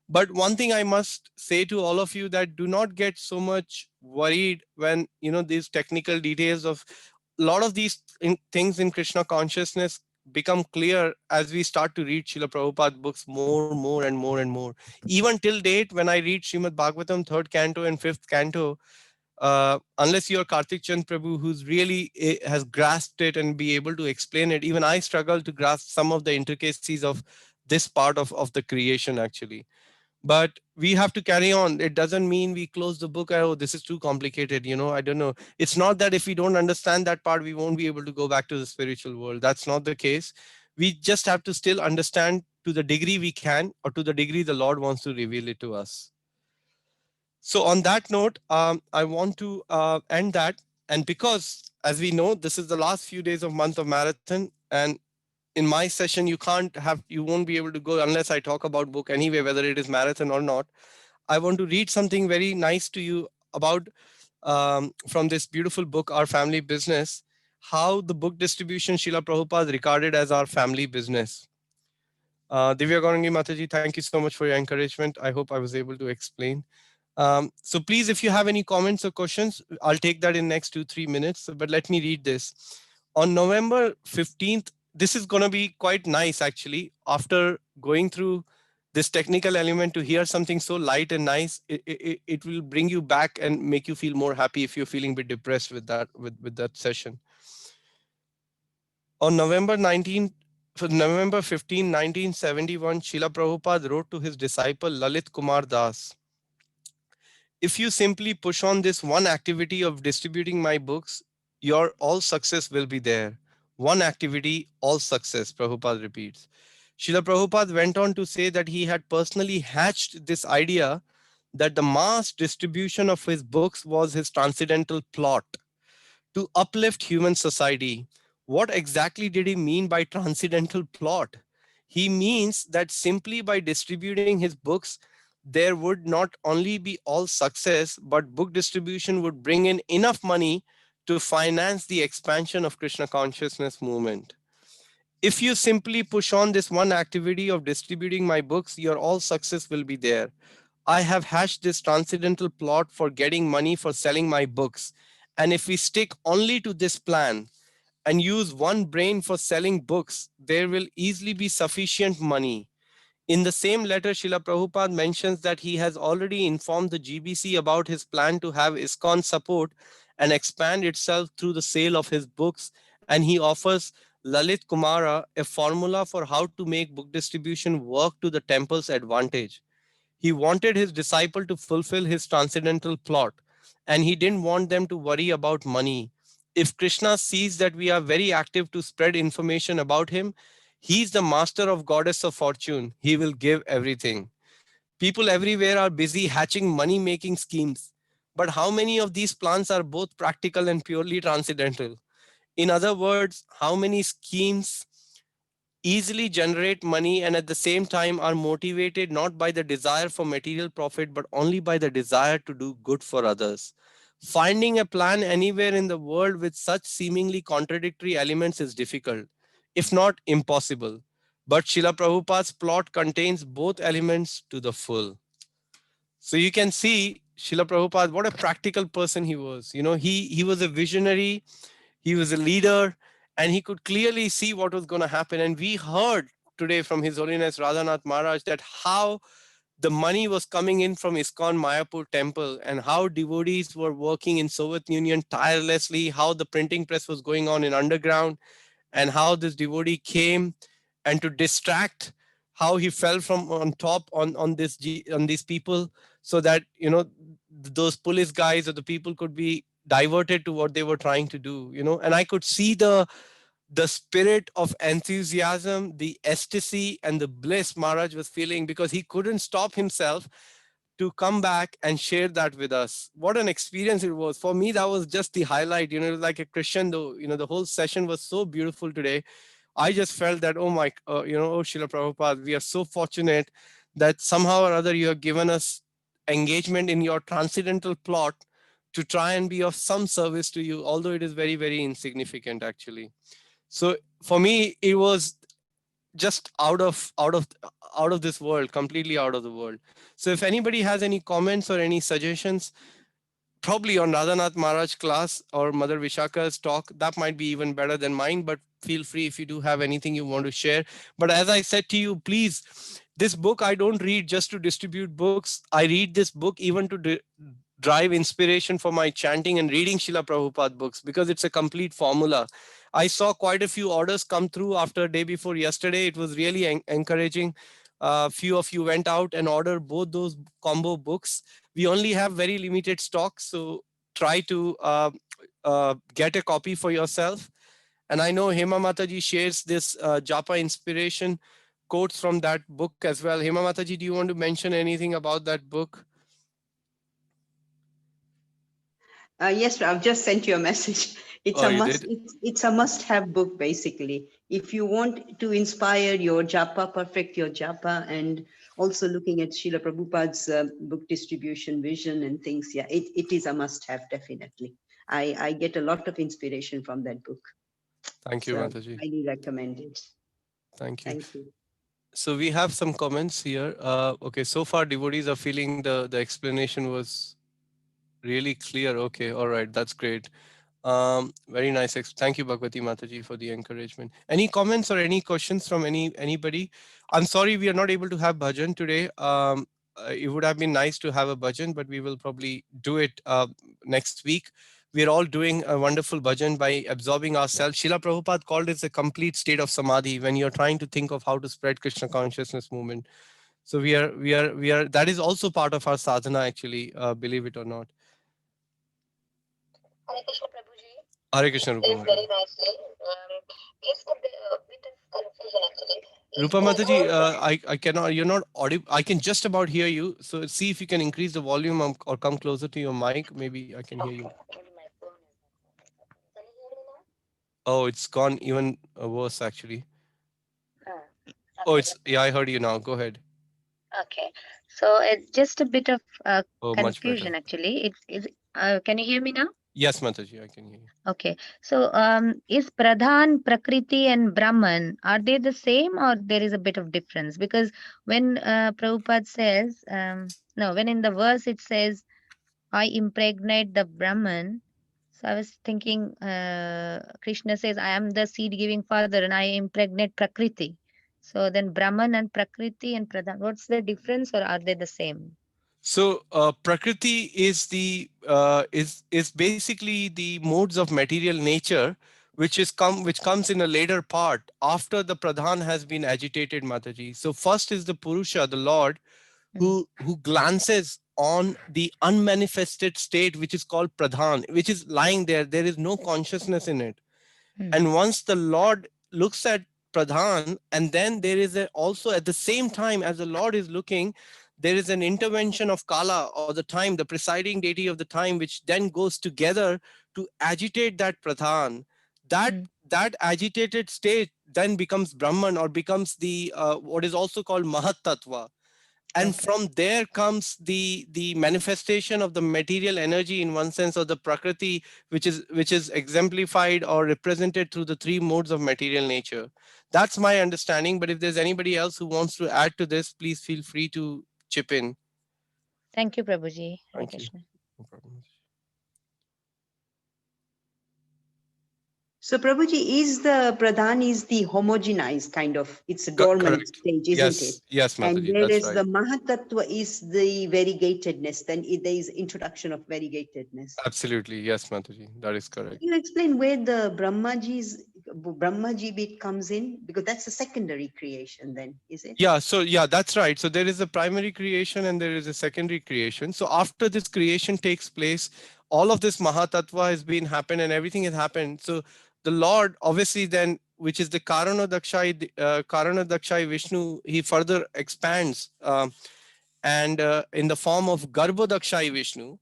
But one thing I must say to all of you, that do not get so much worried when these technical details of a lot of these things in Krishna consciousness become clear as we start to read Srila Prabhupada books more and more. Even till date, when I read Srimad Bhagavatam 3rd canto and 5th canto, unless you're Karthik Chand Prabhu, who's really has grasped it and be able to explain it, even I struggle to grasp some of the intricacies of this part of the creation actually. But we have to carry on. It doesn't mean we close the book. Oh, this is too complicated. I don't know. It's not that if we don't understand that part, we won't be able to go back to the spiritual world. That's not the case. We just have to still understand to the degree we can, or to the degree the Lord wants to reveal it to us. So on that note, I want to end that. And because, as we know, this is the last few days of month of marathon, and in my session, you won't be able to go unless I talk about book anyway, whether it is marathon or not. I want to read something very nice to you about from this beautiful book, Our Family Business, how the book distribution Srila Prabhupada regarded as our family business. Divya Gaurangi Mataji, thank you so much for your encouragement. I hope I was able to explain. So please, if you have any comments or questions, I'll take that in next 2-3 minutes. But let me read this. On November 15th, this is going to be quite nice actually. After going through this technical element, to hear something so light and nice, it will bring you back and make you feel more happy if you're feeling a bit depressed with that session. On November 15, 1971, Srila Prabhupada wrote to his disciple Lalit Kumar Das, "If you simply push on this one activity of distributing my books, your all success will be there. One activity, all success," Prabhupada repeats. Srila Prabhupada went on to say that he had personally hatched this idea that the mass distribution of his books was his transcendental plot to uplift human society. What exactly did he mean by transcendental plot? He means that simply by distributing his books, there would not only be all success, but book distribution would bring in enough money to finance the expansion of Krishna consciousness movement. If you simply push on this one activity of distributing my books, your all success will be there. I have hatched this transcendental plot for getting money for selling my books. And if we stick only to this plan and use one brain for selling books, there will easily be sufficient money. In the same letter, Srila Prabhupada mentions that he has already informed the GBC about his plan to have ISKCON support and expand itself through the sale of his books. And he offers Lalit Kumara a formula for how to make book distribution work to the temple's advantage. He wanted his disciple to fulfill his transcendental plot, and he didn't want them to worry about money. If Krishna sees that we are very active to spread information about him, he's the master of goddess of fortune. He will give everything. People everywhere are busy hatching money making schemes. But how many of these plans are both practical and purely transcendental? In other words, how many schemes easily generate money and at the same time are motivated not by the desire for material profit but only by the desire to do good for others? Finding a plan anywhere in the world with such seemingly contradictory elements is difficult, if not impossible. But Srila Prabhupada's plot contains both elements to the full. So you can see Srila Prabhupada, what a practical person he was. You know, he was a visionary, he was a leader, and he could clearly see what was going to happen. And we heard today from His Holiness Radhanath Maharaj that how the money was coming in from ISKCON Mayapur temple and how devotees were working in Soviet Union tirelessly, how the printing press was going on in underground, and how this devotee came and to distract, how he fell from on top on these people, so that those police guys or the people could be diverted to what they were trying to do. And I could see the spirit of enthusiasm, the ecstasy and the bliss Maharaj was feeling, because he couldn't stop himself to come back and share that with us. What an experience it was. For me, that was just the highlight. It was like a crescendo. The whole session was so beautiful today. I just felt that, oh my, oh Srila Prabhupada, we are so fortunate that somehow or other you have given us engagement in your transcendental plot to try and be of some service to you, although it is very, very insignificant actually. So for me, it was just out of this world, completely out of the world. So if anybody has any comments or any suggestions, probably on Radhanath Maharaj class or Mother Vishaka's talk, that might be even better than mine, but feel free if you do have anything you want to share. But as I said to you, please, this book I don't read just to distribute books. I read this book even to drive inspiration for my chanting and reading Srila Prabhupada books, because it's a complete formula. I saw quite a few orders come through after day before yesterday. It was really encouraging. Few of you went out and ordered both those combo books. We only have very limited stock, so try to get a copy for yourself. And I know Hema Mataji shares this Japa inspiration quotes from that book as well. Hema Mataji, do you want to mention anything about that book? Yes, I've just sent you a message. It's a must. It's a must-have book, basically. If you want to inspire your japa, perfect your japa, and also looking at Srila Prabhupada's book distribution vision and things, yeah, it is a must-have, definitely. I get a lot of inspiration from that book. Thank you, So Mataji. I highly recommend it. Thank you. Thank you. So we have some comments here. Okay, so far devotees are feeling the explanation was really clear. Okay, all right, that's great. Very nice. Thank you, Bhagwati Mataji, for the encouragement. Any comments or any questions from anybody? I'm sorry we are not able to have bhajan today. It would have been nice to have a bhajan, but we will probably do it next week. We are all doing a wonderful bhajan by absorbing ourselves. Srila Prabhupada called it a complete state of samadhi when you're trying to think of how to spread Krishna consciousness movement. So we are that is also part of our sadhana actually, believe it or not. Hare Krishna Prabhuji. Hare Krishna Rupa It's very nicely. It's a bit of confusion actually. Rupa Mataji, I cannot, you're not audible. I can just about hear you. So see if you can increase the volume or come closer to your mic. Maybe I can hear you. Maybe my phone is not. Can you hear me now? Oh, it's gone even worse actually. Okay, Oh, yeah, I heard you now. Go ahead. Okay. So it's just a bit of Oh, much better. confusion actually. Can you hear me now? Yes, Mataji, I can hear you. Okay. So is Pradhan, Prakriti and Brahman, are they the same or there is a bit of difference? Because when Prabhupada says, no, when in the verse it says, I impregnate the Brahman. So I was thinking, Krishna says, I am the seed giving father and I impregnate Prakriti. So then Brahman and Prakriti and Pradhan, what's the difference or are they the same? So Prakriti is the is basically the modes of material nature, which comes in a later part after the Pradhan has been agitated, Mataji. So first is the Purusha, the Lord, who glances on the unmanifested state, which is called Pradhan, which is lying there. There is no consciousness in it. And once the Lord looks at Pradhan, and then there is also at the same time as the Lord is looking, there is an intervention of Kala, or the time, the presiding deity of the time, which then goes together to agitate that Pradhan. That agitated state then becomes Brahman, or becomes the what is also called Mahat Tattva. And from there comes the manifestation of the material energy, in one sense, or the Prakriti, which is exemplified or represented through the three modes of material nature. That's my understanding, but if there's anybody else who wants to add to this, please feel free to chip in. Thank you, Prabhuji. Hare Thank you. Krishna. No problem. So Prabhuji, is the Pradhan is the homogenized kind of, it's a dormant Correct. stage, isn't it? Yes, And Mataji, that's whereas right. the Mahatattva is the variegatedness, then there is introduction of variegatedness. Absolutely. Yes, Mataji, that is correct. Can you explain where the Brahmaji bit comes in? Because that's a secondary creation then, is it? Yeah, so yeah, that's right. So there is a primary creation and there is a secondary creation. So after this creation takes place, all of this Mahatattva has been happened and everything has happened. So the Lord, obviously then, which is the Karanadakshay Vishnu, he further expands and in the form of Garbhodakshay Vishnu.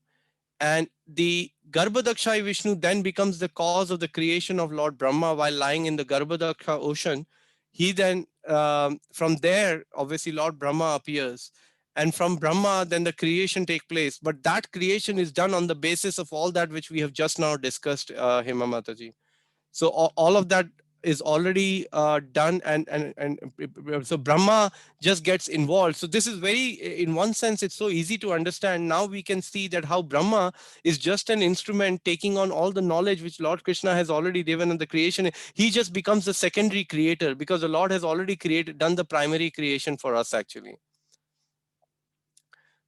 And the Garbhodakshay Vishnu then becomes the cause of the creation of Lord Brahma while lying in the Garbhodaksha ocean. He then, from there, obviously Lord Brahma appears. And from Brahma, then the creation takes place. But that creation is done on the basis of all that which we have just now discussed, Hema Mataji. So all of that is already done, and so Brahma just gets involved. So this is very, in one sense, it's so easy to understand. Now we can see that how Brahma is just an instrument taking on all the knowledge which Lord Krishna has already given in the creation. He just becomes the secondary creator because the Lord has already done the primary creation for us actually.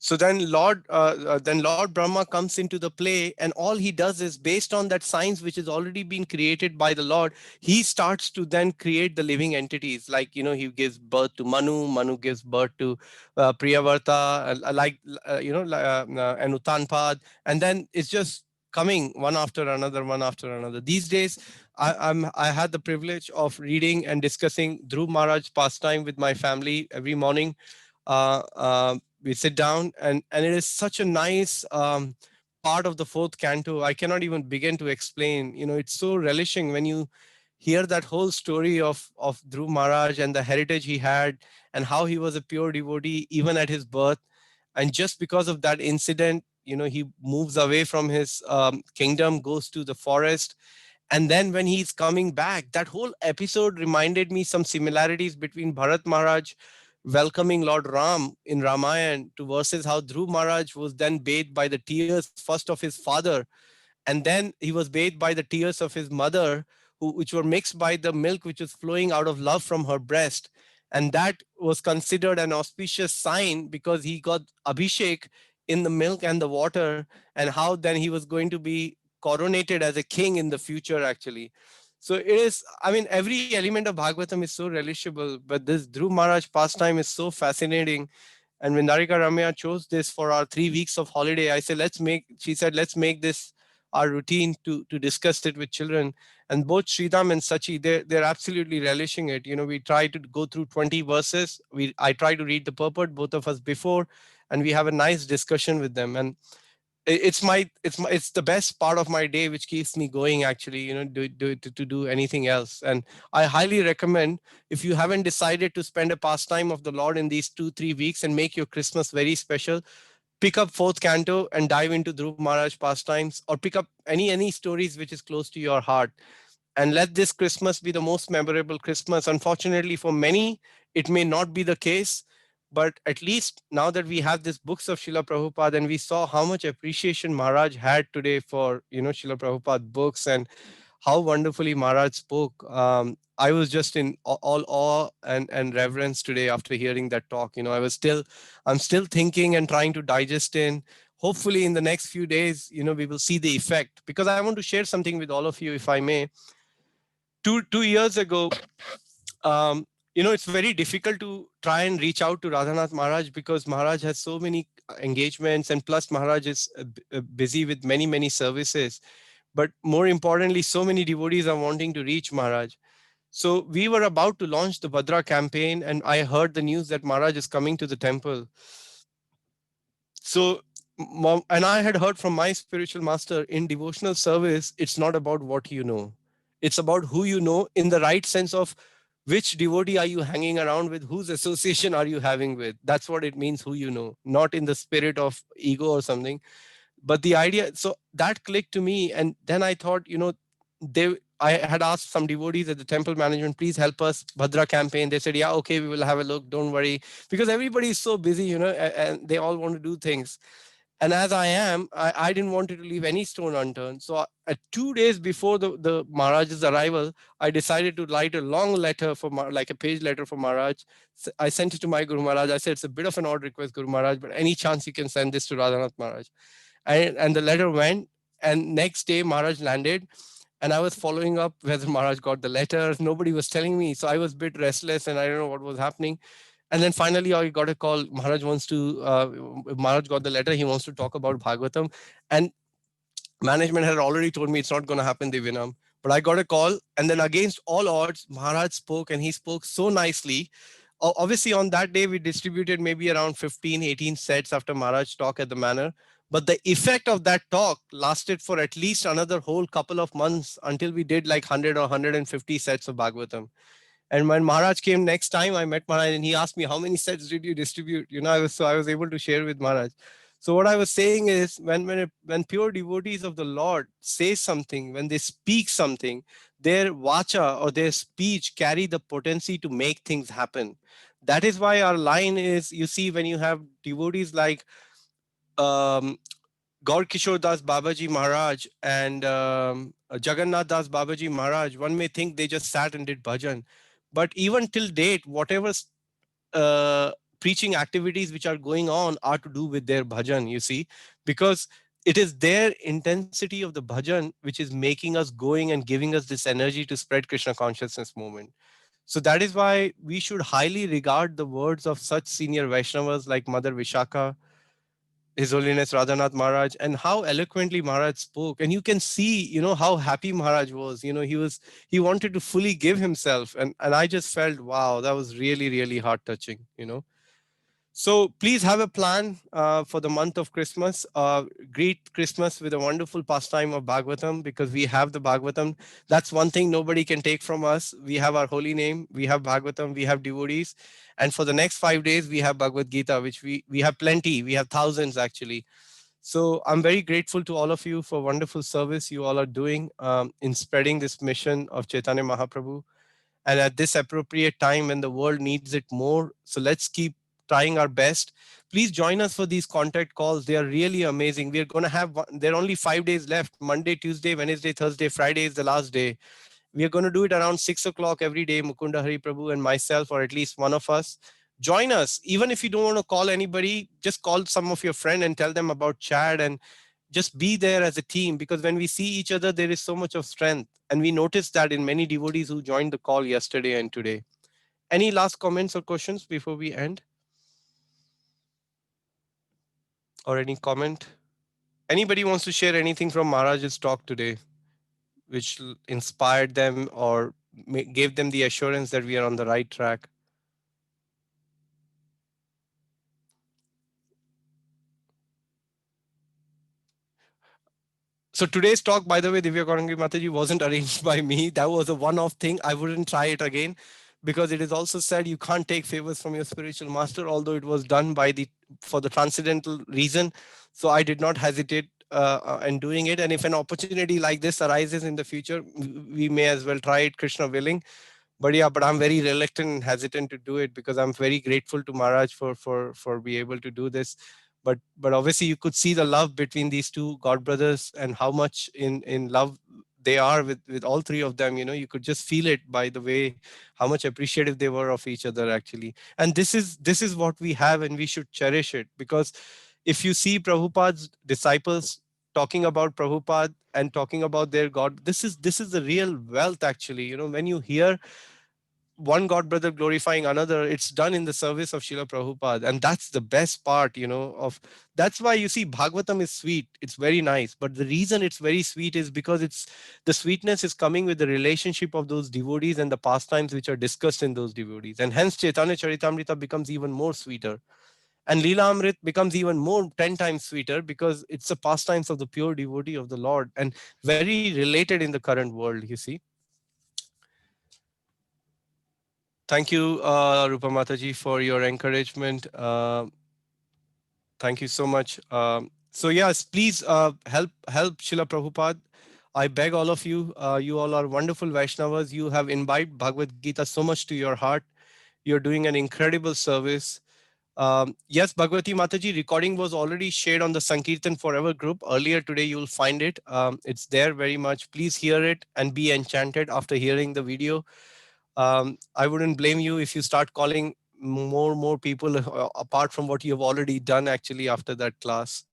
So then Lord Brahma comes into the play, and all he does is, based on that science which has already been created by the Lord, he starts to then create the living entities. Like, he gives birth to Manu gives birth to Priyavarta, and Uttanpad, and then it's just coming one after another, one after another. These days, I had the privilege of reading and discussing Dhruv Maharaj pastime with my family every morning. We sit down, and it is such a nice part of the fourth canto. I cannot even begin to explain. It's so relishing when you hear that whole story of Dhruv Maharaj and the heritage he had, and how he was a pure devotee even at his birth. And just because of that incident, he moves away from his kingdom, goes to the forest. And then when he's coming back, that whole episode reminded me some similarities between Bharat Maharaj welcoming Lord Ram in Ramayana to versus how Dhruv Maharaj was then bathed by the tears first of his father, and then he was bathed by the tears of his mother, which were mixed by the milk which was flowing out of love from her breast. And that was considered an auspicious sign because he got Abhishek in the milk and the water, and how then he was going to be coronated as a king in the future, actually. So it is, I mean, every element of Bhagavatam is so relishable, but this Dhruv Maharaj pastime is so fascinating. And when Narika Ramya chose this for our 3 weeks of holiday, she said, let's make this our routine to discuss it with children. And both Sridham and Sachi, they're absolutely relishing it. We try to go through 20 verses. I try to read the purport, both of us before, and we have a nice discussion with them. And it's the best part of my day, which keeps me going actually, to do anything else. And I highly recommend, if you haven't decided to spend a pastime of the Lord in these 2-3 weeks and make your Christmas very special, pick up fourth canto and dive into Dhruv Maharaj pastimes, or pick up any stories which is close to your heart. And let this Christmas be the most memorable Christmas. Unfortunately, for many, it may not be the case. But at least now that we have these books of Srila Prabhupada, and we saw how much appreciation Maharaj had today for, Srila Prabhupada books, and how wonderfully Maharaj spoke. I was just in all awe and reverence today after hearing that talk. I'm still thinking and trying to digest in. Hopefully in the next few days, we will see the effect, because I want to share something with all of you, if I may. Two years ago, it's very difficult to try and reach out to Radhanath Maharaj, because Maharaj has so many engagements, and plus Maharaj is busy with many services. But more importantly, so many devotees are wanting to reach Maharaj. So we were about to launch the Bhadra campaign, and I heard the news that Maharaj is coming to the temple. So, and I had heard from my spiritual master, in devotional service, it's not about what you know. It's about who you know, in the right sense of which devotee are you hanging around with, whose association are you having with. That's what it means, who you know, not in the spirit of ego or something. But the idea, so that clicked to me. And then I thought, I had asked some devotees at the temple management, please help us, Bhadra campaign. They said, yeah, okay, we will have a look, don't worry. Because everybody is so busy, and they all want to do things. And as I am, I didn't want to leave any stone unturned. So 2 days before the Maharaj's arrival, I decided to write a long letter like a page letter for Maharaj. I sent it to my Guru Maharaj. I said, it's a bit of an odd request, Guru Maharaj, but any chance you can send this to Radhanath Maharaj. And the letter went, and next day Maharaj landed, and I was following up whether Maharaj got the letter. Nobody was telling me. So I was a bit restless, and I don't know what was happening. And then finally I got a call. Maharaj got the letter. He wants to talk about Bhagavatam. And management had already told me it's not going to happen, Divinam. But I got a call, and then against all odds, Maharaj spoke, and he spoke so nicely. Obviously, on that day, we distributed maybe around 15, 18 sets after Maharaj talk at the manor. But the effect of that talk lasted for at least another whole couple of months, until we did like 100 or 150 sets of Bhagavatam. And when Maharaj came next time, I met Maharaj, and he asked me, how many sets did you distribute? I was able to share with Maharaj. So what I was saying is, when pure devotees of the Lord say something, when they speak something, their vacha or their speech carry the potency to make things happen. That is why our line is, you see, when you have devotees like Gaur Kishore Das Babaji Maharaj and Jagannath Das Babaji Maharaj, one may think they just sat and did bhajan. But even till date, whatever preaching activities which are going on are to do with their bhajan, you see, because it is their intensity of the bhajan which is making us going and giving us this energy to spread Krishna consciousness movement. So that is why we should highly regard the words of such senior Vaishnavas like Mother Vishakha, His Holiness Radhanath Maharaj, and how eloquently Maharaj spoke. And you can see, how happy Maharaj was. He wanted to fully give himself. And I just felt, wow, that was really, really heart touching, So please have a plan for the month of Christmas. Greet Christmas with a wonderful pastime of Bhagavatam, because we have the Bhagavatam. That's one thing nobody can take from us. We have our holy name, we have Bhagavatam, we have devotees. And for the next 5 days, we have Bhagavad Gita, which we have plenty. We have thousands actually. So I'm very grateful to all of you for wonderful service you all are doing in spreading this mission of Chaitanya Mahaprabhu. And at this appropriate time when the world needs it more. So let's keep trying our best. Please join us for these contact calls. They are really amazing. We are going to have, there are only 5 days left. Monday, Tuesday, Wednesday, Thursday, Friday is the last day. We are going to do it around 6 o'clock every day. Mukunda Hari Prabhu and myself, or at least one of us. Join us. Even if you don't want to call anybody, just call some of your friend and tell them about Chad, and just be there as a team, because when we see each other, there is so much of strength. And we noticed that in many devotees who joined the call yesterday and today. Any last comments or questions before we end? Or any comment? Anybody wants to share anything from Maharaj's talk today, which inspired them or gave them the assurance that we are on the right track? So today's talk, by the way, Divya Kaurangi Mataji, wasn't arranged by me. That was a one-off thing. I wouldn't try it again. because it is also said you can't take favors from your spiritual master, although it was done for the transcendental reason. So I did not hesitate in doing it. And if an opportunity like this arises in the future, we may as well try it, Krishna willing. But yeah, but I'm very reluctant and hesitant to do it, because I'm very grateful to Maharaj for be able to do this. But obviously you could see the love between these two god brothers, and how much in love they are with all three of them. You could just feel it by the way how much appreciative they were of each other, actually. And this is what we have, and we should cherish it. Because if you see Prabhupada's disciples talking about Prabhupada and talking about their God, this is the real wealth, actually. When you hear one god brother glorifying another, it's done in the service of Srila Prabhupada. And that's the best part, of that's why you see Bhagavatam is sweet. It's very nice. But the reason it's very sweet is because the sweetness is coming with the relationship of those devotees and the pastimes which are discussed in those devotees. And hence Chaitanya Charitamrita becomes even more sweeter. And Leela Amrit becomes even more 10 times sweeter, because it's the pastimes of the pure devotee of the Lord, and very related in the current world, you see. Thank you, Rupa Mataji, for your encouragement. Thank you so much. So yes, please help Srila Prabhupada. I beg all of you. You all are wonderful Vaishnavas. You have imbibed Bhagavad Gita so much to your heart. You're doing an incredible service. Yes, Bhagavati Mataji, recording was already shared on the Sankirtan Forever group. Earlier today, you'll find it. It's there very much. Please hear it and be enchanted after hearing the video. I wouldn't blame you if you start calling more people apart from what you have already done actually after that class.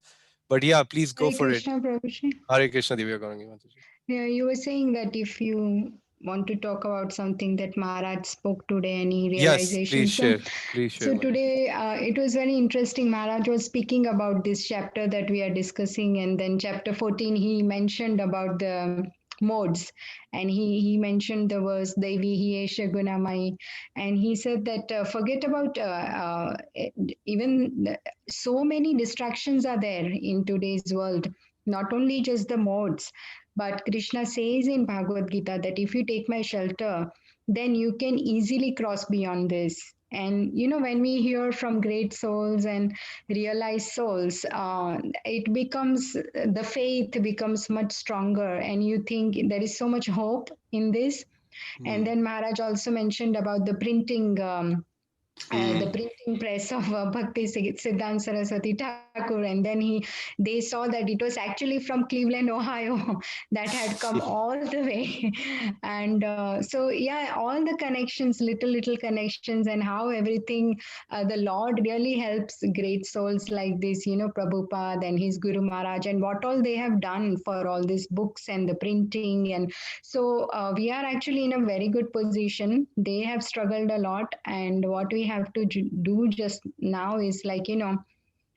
But yeah, please go Hare for it. Krishna, Prabhuji. Hare Krishna, Divya Gaurangi Mataji. Yeah, you were saying that if you want to talk about something that Maharaj spoke today, any Yes, realization. please share. Please share. So today it was very interesting. Maharaj was speaking about this chapter that we are discussing, and then chapter 14 he mentioned about the modes, and he mentioned the verse Devi Hiesha Gunamai, and he said that forget about so many distractions are there in today's world, not only just the modes, but Krishna says in Bhagavad Gita that if you take my shelter, then you can easily cross beyond this. And when we hear from great souls and realized souls, it becomes, the faith becomes much stronger, and you think there is so much hope in this. And then Maharaj also mentioned about the printing. The printing press of Bhakti Siddhanta Saraswati Thakur, and then they saw that it was actually from Cleveland, Ohio, that had come all the way. And so yeah, all the connections, little connections, and how everything, the Lord really helps great souls like this, Prabhupada and his Guru Maharaj, and what all they have done for all these books and the printing. And so we are actually in a very good position. They have struggled a lot, and what we have to do just now is, like,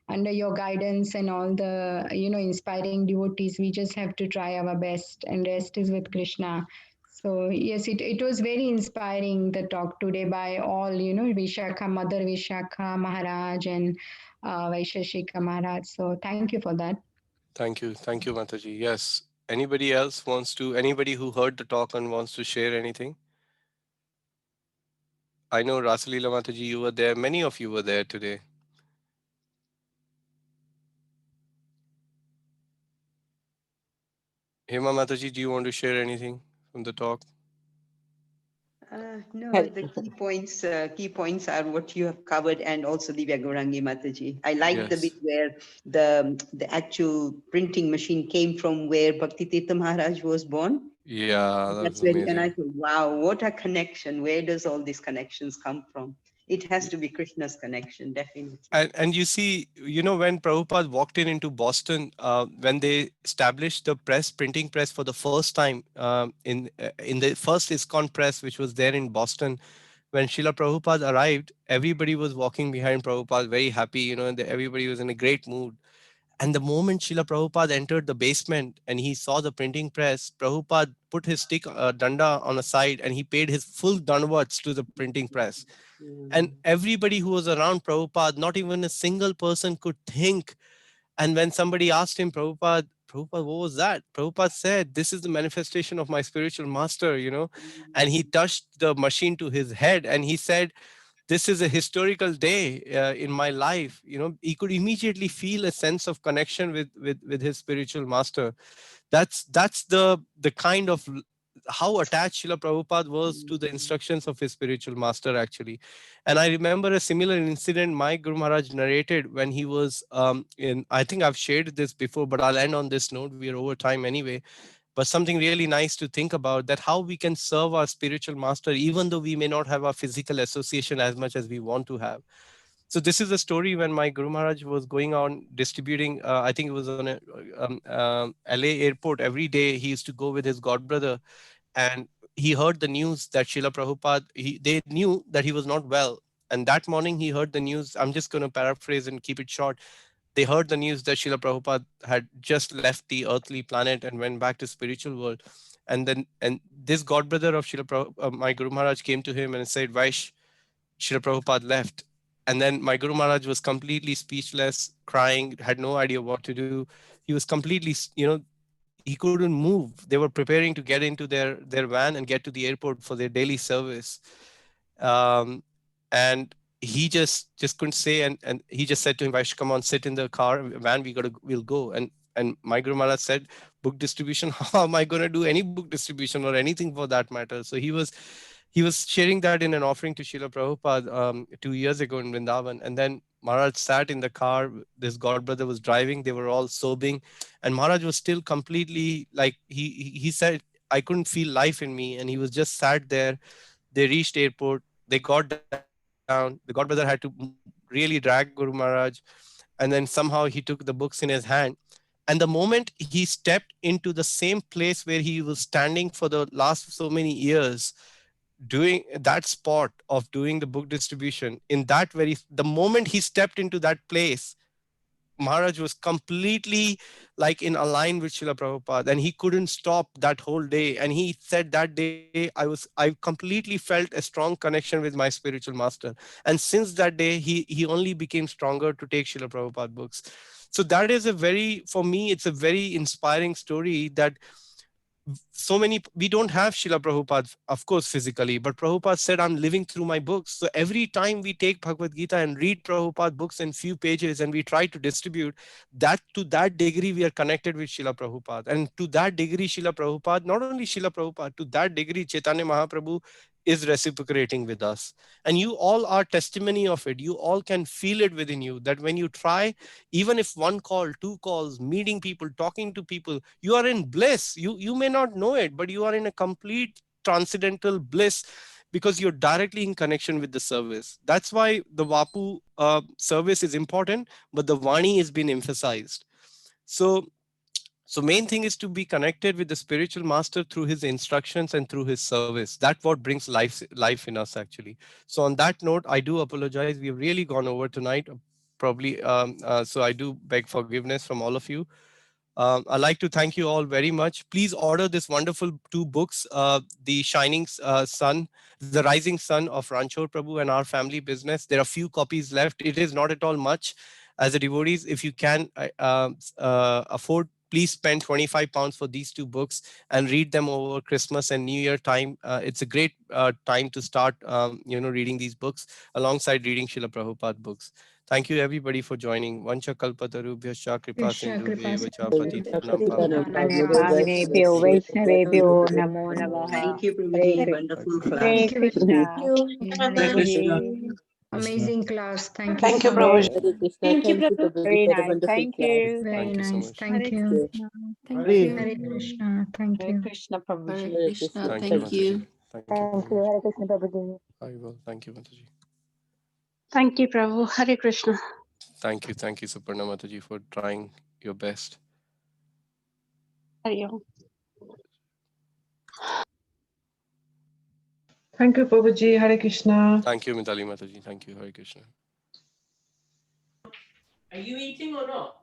under your guidance and all the, inspiring devotees, we just have to try our best, and rest is with Krishna. So yes, it was very inspiring, the talk today by all, Vishakha, Mother Vishakha Maharaj, and Vaishashika Maharaj. So thank you for that. Thank you, Mataji. Yes. Anybody who heard the talk and wants to share anything? I know Rasalila Mataji, you were there. Many of you were there today. Hema Mataji, do you want to share anything from the talk? No, the key points are what you have covered, and also Divya Gaurangi Mataji. I like the bit where the actual printing machine came from where Bhakti Tirtha Maharaj was born. Yeah, that's very, and I thought, wow, what a connection. Where does all these connections come from? It has to be Krishna's connection, definitely. And you see, when Prabhupada walked into Boston, when they established the printing press for the first time, in the first ISKCON press, which was there in Boston, when Srila Prabhupada arrived, everybody was walking behind Prabhupada, very happy, and everybody was in a great mood. And the moment Srila Prabhupada entered the basement and he saw the printing press, Prabhupada put his stick, danda, on a side, and he paid his full dandavats to the printing press. And everybody who was around Prabhupada, not even a single person could think. And when somebody asked him, Prabhupada, Prabhupada, what was that? Prabhupada said, this is the manifestation of my spiritual master, and he touched the machine to his head and he said, this is a historical day in my life. He could immediately feel a sense of connection with his spiritual master. That's the kind of how attached Srila Prabhupada was to the instructions of his spiritual master, actually. And I remember a similar incident my Guru Maharaj narrated when he was I think I've shared this before, but I'll end on this note. We are over time anyway. But something really nice to think about, that how we can serve our spiritual master even though we may not have a physical association as much as we want to have. So this is a story when my Guru Maharaj was going on distributing, I think it was on a LA airport. Every day he used to go with his godbrother, and he heard the news that Srila Prabhupada, they knew that he was not well. And that morning he heard the news, I'm just going to paraphrase and keep it short. They heard the news that Srila Prabhupada had just left the earthly planet and went back to spiritual world. And this godbrother of my Guru Maharaj came to him and said, Vaish, Srila Prabhupada left. And then my Guru Maharaj was completely speechless, crying, had no idea what to do. He was completely, he couldn't move. They were preparing to get into their van and get to the airport for their daily service. And he just couldn't say, and he just said to him, Vaish, come on, sit in the car, van, we'll go. And my Guru Maharaj said, book distribution, how am I going to do any book distribution or anything for that matter? So he was sharing that in an offering to Srila Prabhupada 2 years ago in Vrindavan. And then Maharaj sat in the car, this godbrother was driving, they were all sobbing, and Maharaj was still completely like, he said, I couldn't feel life in me. And he was just sat there. They reached airport, they got down, the godbrother had to really drag Guru Maharaj, and then somehow he took the books in his hand. And the moment he stepped into the same place where he was standing for the last so many years, doing that spot of doing the book distribution, the moment he stepped into that place, Maharaj was completely like in align with Srila Prabhupada, and he couldn't stop that whole day. And he said that day, I completely felt a strong connection with my spiritual master. And since that day, he only became stronger to take Srila Prabhupada books. So that is for me, it's a very inspiring story that we don't have Srila Prabhupada, of course, physically, but Prabhupada said, I'm living through my books. So every time we take Bhagavad Gita and read Prabhupada books in few pages and we try to distribute that, to that degree, we are connected with Srila Prabhupada. And to that degree, Srila Prabhupada, not only Srila Prabhupada, to that degree, Chaitanya Mahaprabhu is reciprocating with us. And you all are testimony of it. You all can feel it within you that when you try, even if one call, two calls, meeting people, talking to people, you are in bliss. You may not know it, but you are in a complete transcendental bliss because you're directly in connection with the service. That's why the Vapu service is important, but the Vani has been emphasized. So main thing is to be connected with the spiritual master through his instructions and through his service. That's what brings life in us, actually. So on that note, I do apologize. We've really gone over tonight, probably. So I do beg forgiveness from all of you. I'd like to thank you all very much. Please order this wonderful 2 books, The Shining Sun, The Rising Sun of Ranchor Prabhu and Our Family Business. There are few copies left. It is not at all much. As a devotees, if you can afford, please spend 25 pounds for these 2 books and read them over Christmas and New Year time. It's a great time to start, reading these books alongside reading Srila Prabhupada books. Thank you everybody for joining. Vancha kalpatarubhyascha kripa sindhubhya vacha patitanam Pavanebhyo Vaishnavebhyo Namo Namaha. Thank you, Prabhuji. Wonderful class. Hare Thank you. Krishna. Hare Krishna. Prabhuji. Amazing class. Thank you Thank you, so Prabhuji. much. Hare Krishna. Thank you, Thank you, Prabhu. Prabhuji, Very for a nice. wonderful Thank class. you. Very Thank you so nice. much. Thank Hare you. Krishna. Thank Hare you. Hare Krishna. Thank Hare you. Krishna, Prabhuji. Hare Krishna. Thank you, Thank you. Mataji. Thank you. Thank you. Hare Krishna, Prabhuji. I will. Thank you, Mataji. Thank you, Prabhu. Hare Krishna. Thank you, Suparna Mataji, for trying your best. Hare Om. Thank you, Prabhuji. Hare Krishna. Thank you, Mitali Mataji. Thank you, Hare Krishna. Are you eating or not?